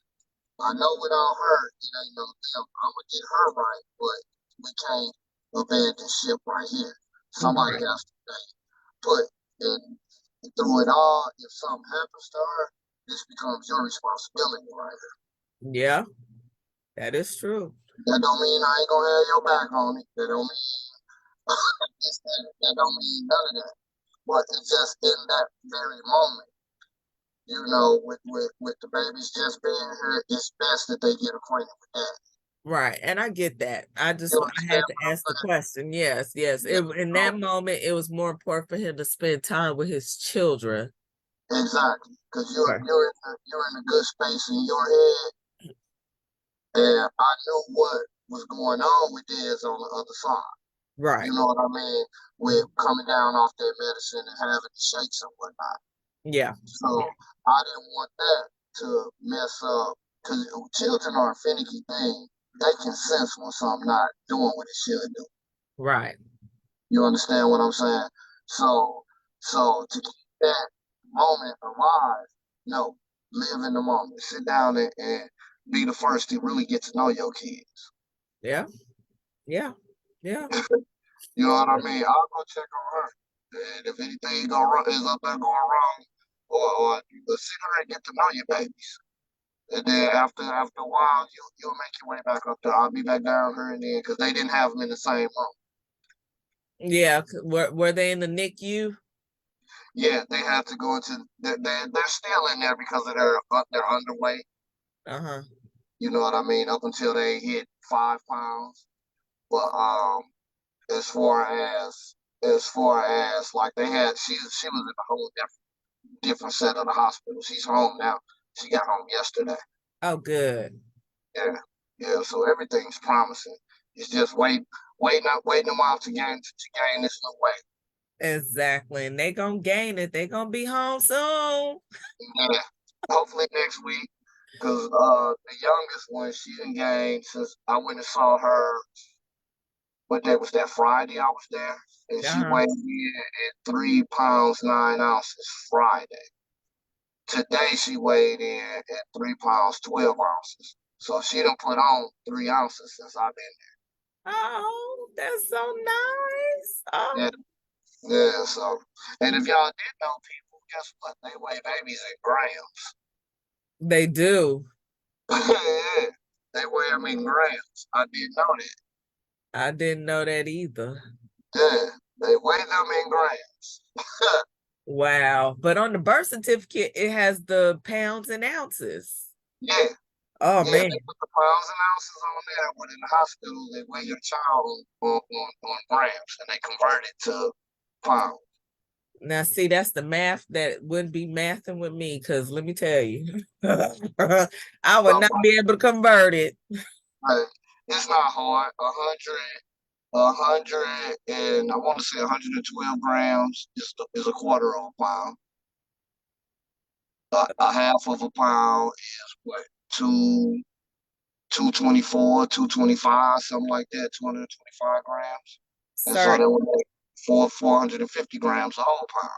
I know without her, it ain't no them. I'm gonna get her right, but we can't abandon ship right here. Somebody Right. has to stay put. And through it all, if something happens to her, this becomes your responsibility right here. Yeah, that is true. That don't mean I ain't gonna have your back on it. That don't mean that don't mean none of that. but it's just in that very moment, you know, with the babies just being here, it's best that they get acquainted with that. Right, and I get that. I You had understand to what I'm ask the saying? question. Yes, yes. Yeah. In that moment, it was more important for him to spend time with his children. Exactly, because Right. you're in a good space in your head, and I knew what was going on with Dez on the other side. Right. You know what I mean? With coming down off their medicine and having the shakes and whatnot. Yeah. So I didn't want that to mess up, because children are a finicky thing. They can sense when something not doing what it should do. Right. You understand what I'm saying? So, to keep that moment alive, no, live in the moment. Sit down and be the first to really get to know your kids. Yeah. Yeah. Yeah. You know what I mean? I'll go check on her, and if anything is up there going wrong, or sit her and get to know your babies. And then after a while, you'll make your way back up there. I'll be back down here and then, because they didn't have them in the same room. Yeah. Were they in the NICU? Yeah, they had to go into. They're still in there because of their underweight. Uh-huh. You know what I mean? Up until they hit 5 pounds. But as far as like they had, she was in a whole different set of the hospital. She's home now. She got home yesterday. Oh, good. Yeah, yeah. So everything's promising. It's just waiting them out to gain this new weight. Exactly. And they gonna gain it. They gonna be home soon. Yeah, hopefully next week. Cause the youngest one, she didn't gain since I went and saw her. What day was that? Friday I was there, and she Uh-huh. weighed in at 3 pounds 9 ounces Friday. Today she weighed in at 3 pounds 12 ounces. So she done put on 3 ounces since I've been Oh, that's so nice. there. Oh, Yeah, yeah. So, and if y'all did know people, guess what? They weigh babies in grams. they do. Yeah, they weigh them in grams. I didn't know that. I didn't know that either. Yeah, they weigh them in grams. Wow. But on the birth certificate, it has the pounds and ounces. Yeah, Oh yeah, man. they put the pounds and ounces on there. When in the hospital, they weigh your child on grams, and they convert it to pounds. Now see, that's the math that wouldn't be mathing with me, because let me tell you, I would So, not be able to convert it. it's not hard. 100, and I want to say 112 grams is a quarter of a pound. A half of a pound is what, 224, 225, something like that, 225 grams. And so Sir, that would make 450 grams a whole pound.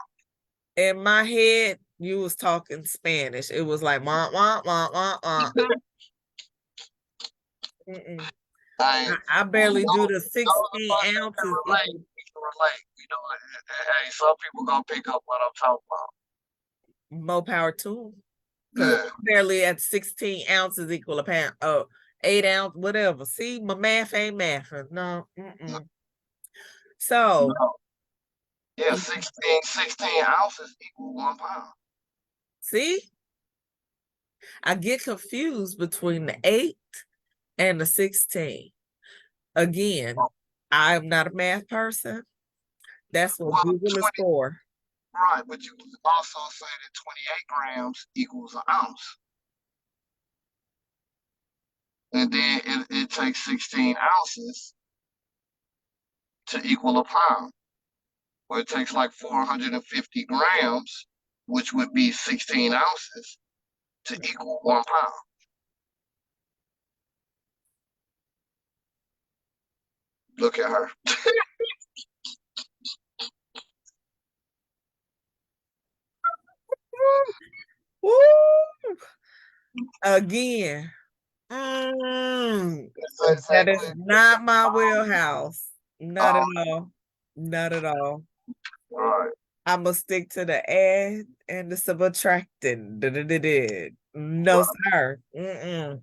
in my head, you was talking Spanish. It was like wah wah wah wah wah. Mm-mm. Hey, I barely do the those of 16 us that can ounces relate, equal we can relate. You know, hey, some people gonna pick up what I'm talking about. more power to them. Because Yeah. barely at 16 ounces equal a pound. Oh, 8 ounce, whatever. See, my math ain't mathing. No. Mm-mm. So, No. Yeah, 16 ounces equal 1 pound. see, I get confused between the 8 and the 16. Again, I'm not a math person. That's what Well, Google is 20, for. right, but you can also say that 28 grams equals an ounce. And then it takes 16 ounces to equal a pound. Or it takes like 450 grams, which would be 16 ounces, to equal 1 pound. Look at her. Woo! Again, that is Exactly. not my wheelhouse. Not at all. Not at all. All right. I'm gonna stick to the add and the subtracting. No, Right. sir. Mm-mm.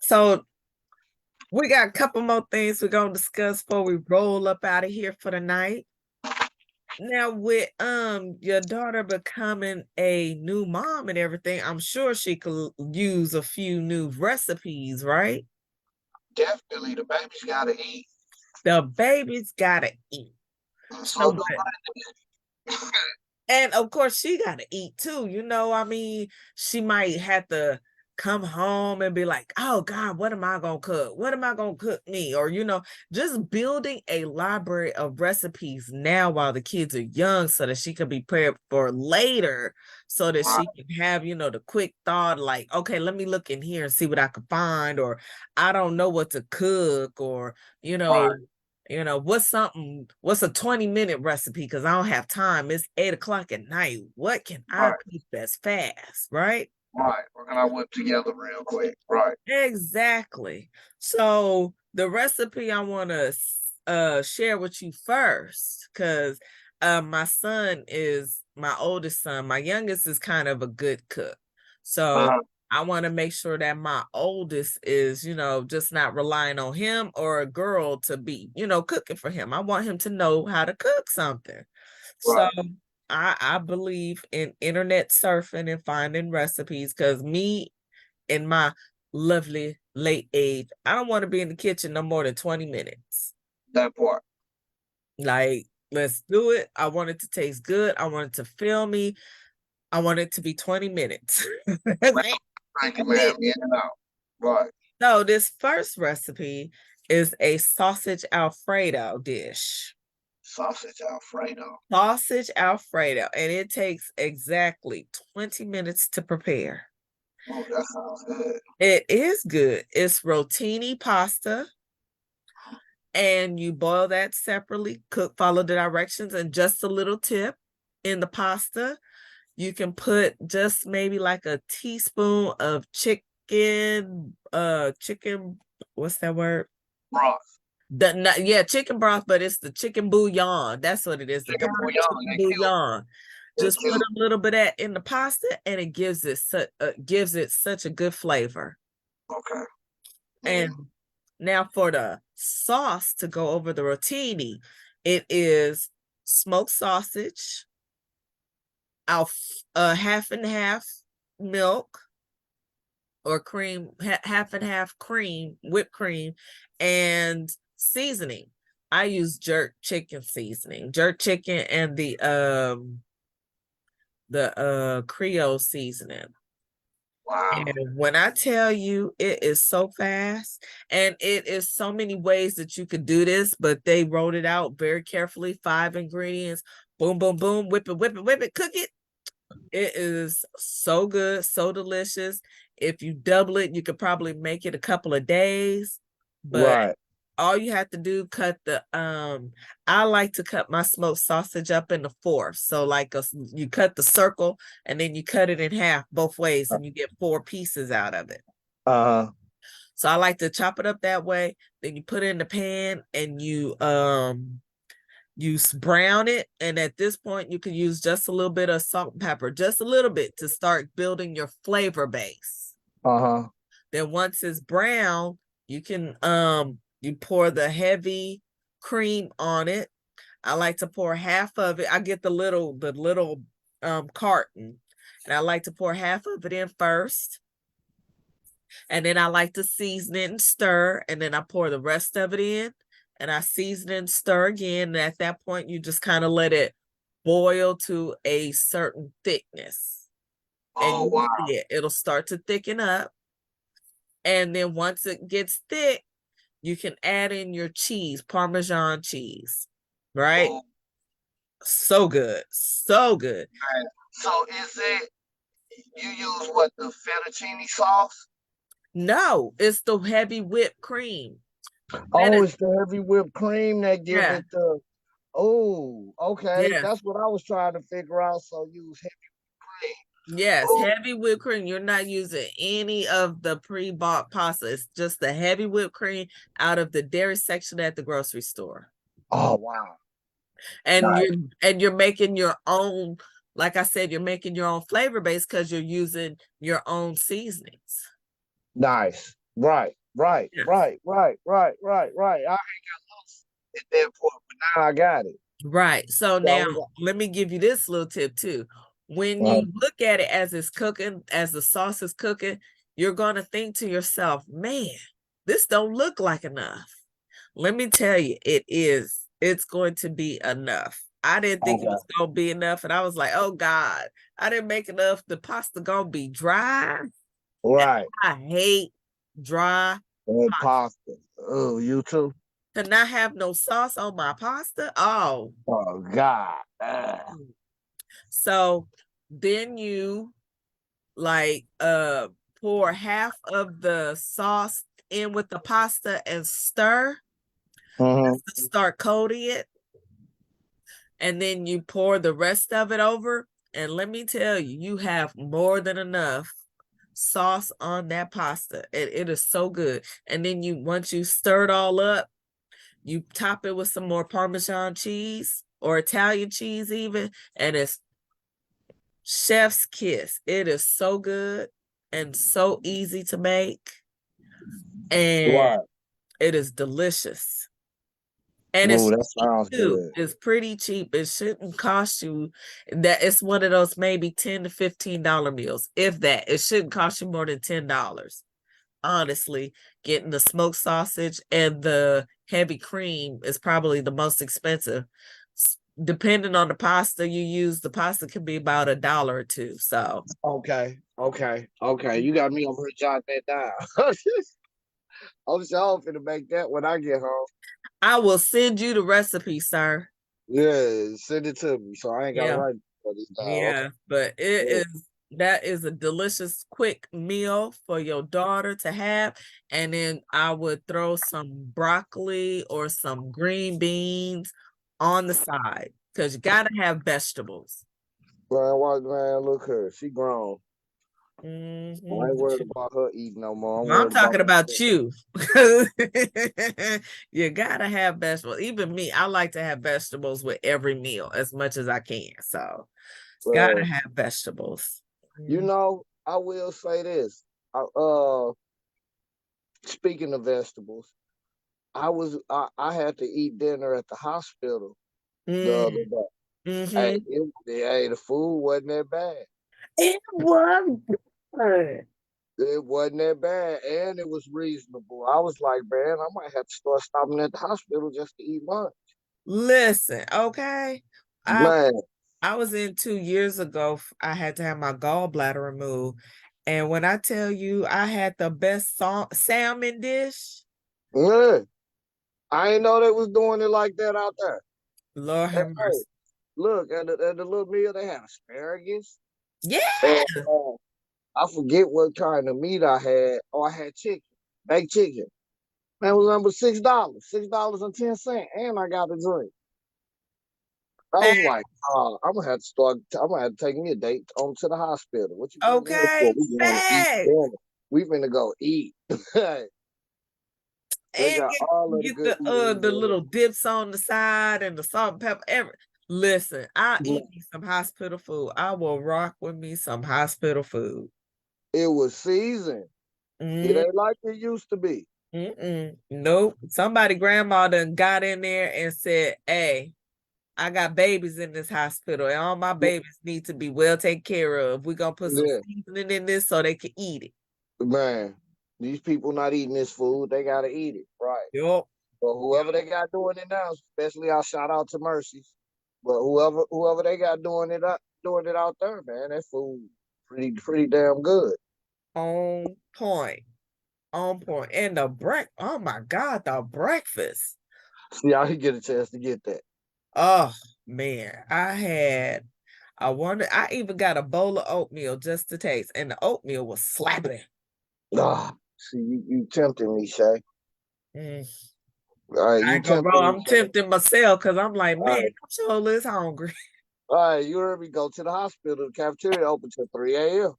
So we got a couple more things we're gonna discuss before we roll up out of here for the night. Now with your daughter becoming a new mom and everything, I'm sure she could use a few new recipes, right? Definitely, the baby's gotta eat. The baby's gotta eat. So So do what? And of course, she got to eat too. I mean, she might have to come home and be like, oh God, what am I going to cook? What am I going to cook me? Or, just building a library of recipes now while the kids are young so that she can be prepared for later so that right, she can have, the quick thought like, okay, let me look in here and see what I can find. Or I don't know what to cook. Or, you know, right, what's a 20-minute recipe? Because I don't have time. It's 8 o'clock at night. What can I right, cook that's fast, right? right. What can I whip together real quick? Right. Exactly. So the recipe I want to share with you first, because my oldest son. My youngest is kind of a good cook. So Uh-huh. I want to make sure that my oldest is, just not relying on him or a girl to be, cooking for him. I want him to know how to cook something. So Right. I believe in internet surfing and finding recipes because me in my lovely late age, I don't want to be in the kitchen no more than 20 minutes. That part. Like, let's do it. I want it to taste good. I want it to fill me. I want it to be 20 minutes. That's Well, it. thank you, That's ma'am. it. In and out. Right. So this first recipe is a sausage Alfredo dish. Sausage Alfredo. Sausage Alfredo, and it takes exactly 20 minutes to prepare. Oh, that sounds good. It is good. It's rotini pasta, and you boil that separately, follow the directions, and just a little tip in the pasta, you can put just maybe like a teaspoon of chicken, what's that word? Broth. Chicken broth, but it's the chicken bouillon. That's what it is, the Chicken powdered bouillon. chicken They cute. bouillon. They're Just put cute. a little bit of that in the pasta, and it gives it such a good flavor. Okay. And Mm. now for the sauce to go over the rotini, it is smoked sausage, half and half milk or cream, half and half cream, whipped cream, and seasoning. I use jerk chicken seasoning, jerk chicken, and the Creole seasoning. Wow. And when I tell you it is so fast, and it is so many ways that you could do this, but they wrote it out very carefully. 5 ingredients, boom, boom, boom, whip it, cook it. It is so good, so delicious. If you double it, you could probably make it a couple of days, but Right. all you have to do, I like to cut my smoked sausage up into fourths. So like you cut the circle and then you cut it in half both ways and you get 4 pieces out of it. Uh-huh. So I like to chop it up that way. Then you put it in the pan and you brown it. And at this point, you can use just a little bit of salt and pepper, just a little bit to start building your flavor base. Uh-huh. Then once it's brown, you pour the heavy cream on it. I like to pour half of it. I get the little carton, and I like to pour half of it in first. And then I like to season it and stir, and then I pour the rest of it in, and I season and stir again. And at that point, you just kind of let it boil to a certain thickness. And Oh, you wow. see it'll start to thicken up. And then once it gets thick, you can add in your cheese, Parmesan cheese, right? Oh, So good, so good. man. So is it you use what, the fettuccine sauce? No, it's the heavy whipped cream. That Oh, is, it's the heavy whipped cream that give yeah, it the. Oh, okay. yes, That's what I was trying to figure out. So use heavy cream. yes, Oh, heavy whipped cream. You're not using any of the pre-bought pasta. It's just the heavy whipped cream out of the dairy section at the grocery store. oh, wow. And Nice. you're making your own, like I said, you're making your own flavor base because you're using your own seasonings. Nice. Right. Right. Yes. Right. Right. Right. Right. Right. I ain't got lost at that point, but now I got it. Right. So So I now was let me give you this little tip too. When like, you look at it as it's cooking, as the sauce is cooking, you're gonna think to yourself, man, this don't look like enough. Let me tell you, it is. It's going to be enough. I didn't think it okay, was gonna be enough, and I was like, oh God, I didn't make enough. The pasta gonna be dry. And right. I hate dry And pasta. pasta. Oh, you too? To not have no sauce on my pasta. Oh. Oh God. So then you like pour half of the sauce in with the pasta and stir Mm-hmm. to start coating it. And then you pour the rest of it over. And let me tell you, you have more than enough sauce on that pasta. It is so good. And then you once you stir it all up, you top it with some more Parmesan cheese or Italian cheese even, and it's chef's kiss. It is so good and so easy to make, and Right. it is delicious. And Ooh, it's that cheap sounds too. good. It's pretty cheap. It shouldn't cost you that. It's one of those maybe $10 to $15 meals, if that. It shouldn't cost you more than $10. Honestly, getting the smoked sausage and the heavy cream is probably the most expensive. Depending on the pasta you use, the pasta can be about $1 or two. So Okay, okay, okay. You got me over here jotting that down. I'm sure I'm finna make that when I get home. I will send you the recipe, sir. Yeah, send it to me so I ain't gotta Yeah, write all this down. Okay. yeah, but it Yeah. is that is a delicious quick meal for your daughter to have. And then I would throw some broccoli or some green beans on the side because you gotta have vegetables. Man, watch, man, look her. She grown. I Mhm. ain't worried about her eating no more. I'm Well, I'm worried about talking about myself. you. You gotta have vegetables. Even me, I like to have vegetables with every meal as much as I can. So gotta Man, have vegetables. you Mm. know, I will say this. Speaking of vegetables, I had to eat dinner at the hospital the other Mm. day. Hey, Hmm. hey, the food wasn't that bad. It was good. It wasn't that bad, and it was reasonable. I was like, man, I might have to start stopping at the hospital just to eat lunch. Listen, okay. I Man, I was in 2 years ago. I had to have my gallbladder removed. And when I tell you I had the best salmon dish, yeah, I ain't know they was doing it like that out there. Lord And, have hey, mercy. look at the little meal they had asparagus, Yeah. and I forget what kind of meat I had. Oh, I had chicken, baked chicken. Man, it was number $6, $6.10, and I got a drink. I was Fact. like, I'm gonna have to start. I'm gonna have to take me a date on to the hospital. What you bring here for? Okay. We going to eat Fact. dinner. We finna go eat. They And got all of the get good eating the in little dips on the side and the salt and pepper. Listen, I here. eat me some hospital food. I will rock with me some hospital food. It was seasoned. It Mm, ain't like it used to be. nope. Somebody grandma done got in there and said, hey, I got babies in this hospital, and all my babies need to be well taken care of. We're gonna put some Yeah, seasoning in this so they can eat it. man. These people not eating this food. They gotta eat it, right? Yup. But whoever they got doing it now, especially I shout out to Mercy's. But whoever they got doing it out there, man, that food pretty damn good. On point. On point. And the oh my God, the breakfast. See, I didn't get a chance to get that. Oh man, I even got a bowl of oatmeal just to taste, and the oatmeal was slapping. Ah, see, you tempting me, Shay. Mm, All right, I you ain't gonna roll. tempting me, I'm Shay. tempting myself because I'm like, All man, right, I'm sure is hungry. all right, you heard me. Go to the hospital. The cafeteria open till 3 a.m.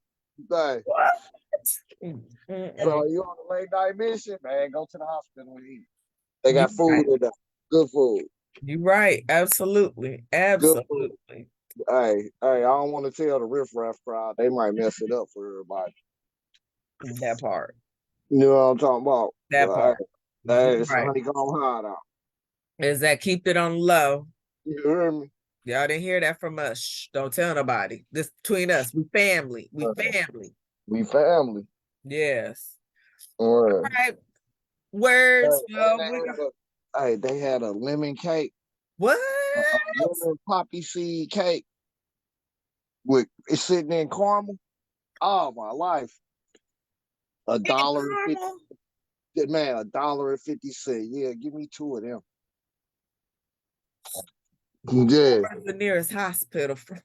Right. What? So you on a late night mission, man? Go to the hospital and eat. They You got food right. in there. Good food. You right. Absolutely. Good food. Absolutely. Hey, I don't want to tell the riffraff crowd. They might mess it up for everybody. That part. You know what I'm talking about? That But part. hey, You it's a right. honeycomb hideout. Is that keep it on low? You heard me? Y'all didn't hear that from us. Shh, don't tell nobody. This between us. We family. We Uh, family. We family. Yes. Or All right. Words. Well, we they had a lemon cake, what? a lemon poppy seed cake with it's sitting in caramel. Oh my life. A Ain't dollar and 50, caramel? man, $1.50. Yeah, give me two of them. Yeah. Where's the nearest hospital from?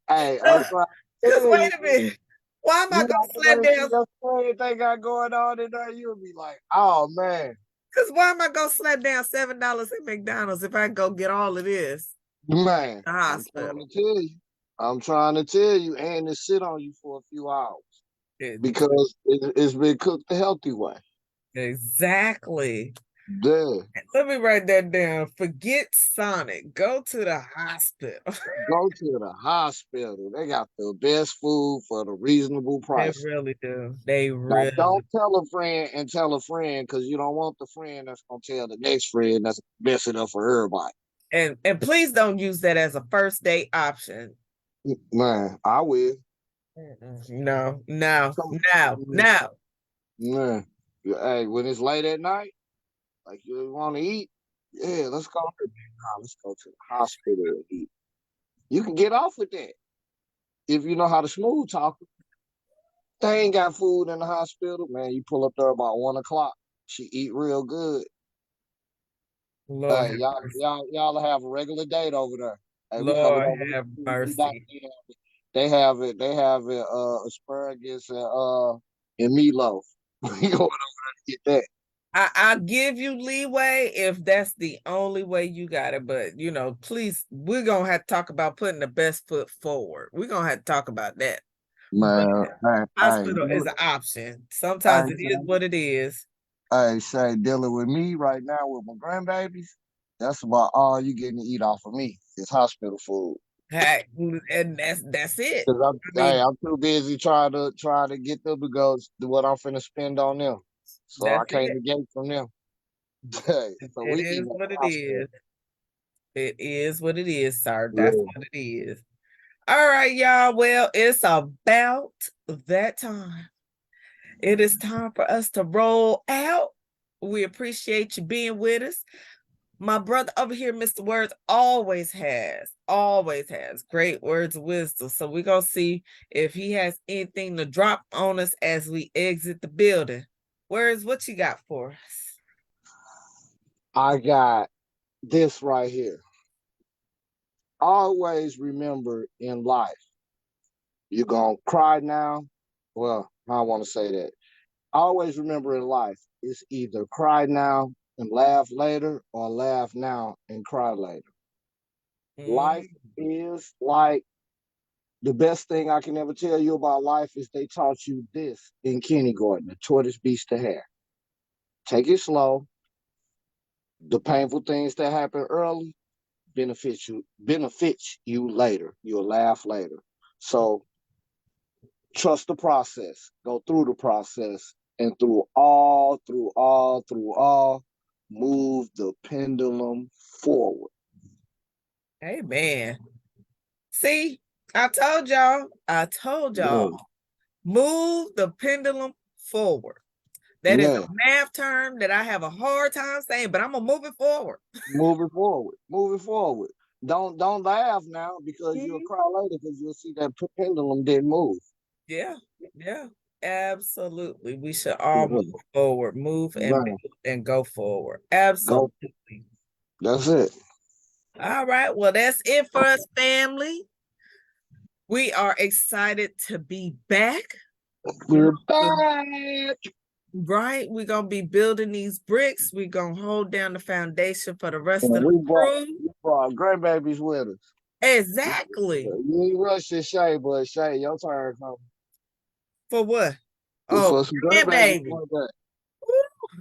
Hey, I'm trying to Because tell wait you, a minute. Why am I you gonna got slap to see down? the thing they got going on in there, you'll be like, oh man. Because why am I gonna slap down $7 at McDonald's if I go get all of this Man, at the I'm trying hospital? to tell you. I'm trying to tell you, and to sit on you for a few hours It- because it's been cooked the healthy way. exactly. Yeah. Let me write that down. Forget Sonic. Go to the hospital. Go to the hospital. They got the best food for the reasonable They price. really do. They Now, really. don't tell a friend and tell a friend because you don't want the friend that's gonna tell the next friend that's messing up for everybody. And please don't use that as a first date option. Man, I will. No, no, Come no, on. no. Man, hey, when it's late at night, like you want to eat, yeah, let's go. Let's go to the hospital and eat. You can get off with that if you know how to smooth talk. They ain't got food in the hospital, man. You pull up there about 1 o'clock. She eat real good. Lord Hey, have mercy. y'all have a regular date over there. Hey, we coming Lord over here. have We got mercy. they have it. They have it. Asparagus and meatloaf. We going over there to get that. I give you leeway if that's the only way you got it, but please, we're gonna have to talk about putting the best foot forward. We're gonna have to talk about that. But Man, hospital is an option. Sometimes it is hey, what it is. hey, Shay, dealing with me right now with my grandbabies. That's about all you getting to eat off of me is hospital food. Hey, and that's it. Cause I mean, I'm too busy trying to get them to go do what I'm finna spend on them. So I that's can't it. negate from them. Hey, so It we eat is at what the it hospital. is. It is what it is, sir. That's Yeah. what it is. All right, y'all. Well, it's about that time. It is time for us to roll out. We appreciate you being with us. My brother over here, Mr. Words, always has great words of wisdom. So we're going to see if he has anything to drop on us as we exit the building. Words, what you got for us? I got this right here. Always remember in life, you're gonna cry now. Well, I don't want to say that. Always remember in life, it's either cry now and laugh later or laugh now and cry later. Life Mm, is like the best thing I can ever tell you about life is they taught you this in kindergarten, the tortoise beats the hare. Take it slow. The painful things that happen early benefits you later. You'll laugh later. So trust the process. Go through the process. And through all, move the pendulum forward. amen. See, I told y'all, Yeah. move the pendulum forward. That is a Yeah. math term that I have a hard time saying, but I'm gonna move it forward. Move it forward. Move it forward. Don't laugh now because you'll Mhm. cry later because you'll see that pendulum didn't move. Yeah, yeah, absolutely. We should all move Mhm. forward, move and Man, build and go forward. go. Absolutely. That's it. All right. Well, that's it for us, family. We are excited to be back. We're back. Right? We're gonna be building these bricks. We're gonna hold down the foundation for the rest And of the crew. we brought grandbabies with us. Exactly. You ain't rushing Shay, but Shay, your turn coming. For what? Oh, For some grandbabies grandbaby. one day.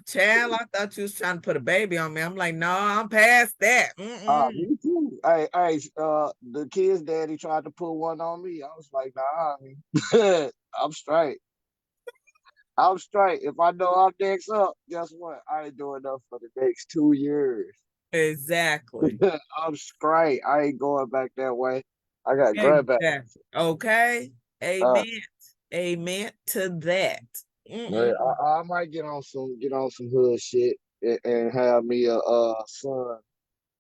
Child, I thought you was trying to put a baby on me. I'm like, no, I'm past that. Me too. The kid's daddy tried to put one on me. I was like, nah, I'm straight. I'm straight. If I know I'm next up, guess what? I ain't doing nothing for the next 2 years. Exactly. I'm straight. I ain't going back that way. I got grandback. Exactly. Okay. Uh, Amen. Amen to that. yeah, Mm-mm. I might get on some hood shit and have me a son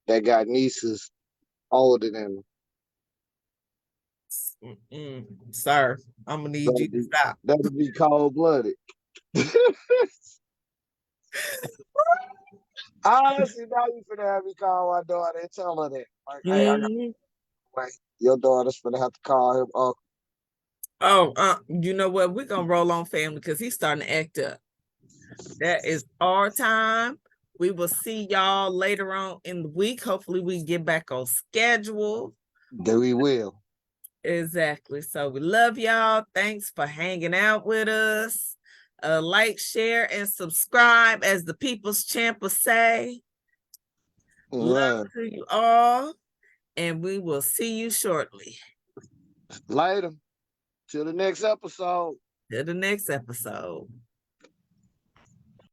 that got nieces older than me. Mm-mm. Sir, I'm gonna need That'll you to be stop. that'll be cold blooded. Honestly, now you finna have me call my daughter and tell her that. Like, hey, I got Mhm. wait. Your daughter's finna have to call him uncle. Oh, you know what? We're gonna roll on family because he's starting to act up. That is our time. We will see y'all later on in the week. Hopefully, we get back on schedule. That we will. Exactly. So we love y'all. Thanks for hanging out with us. Like, share, and subscribe, as the people's champ would say. Love Love. to you all, and we will see you shortly. Later. Till the next episode. Till the next episode.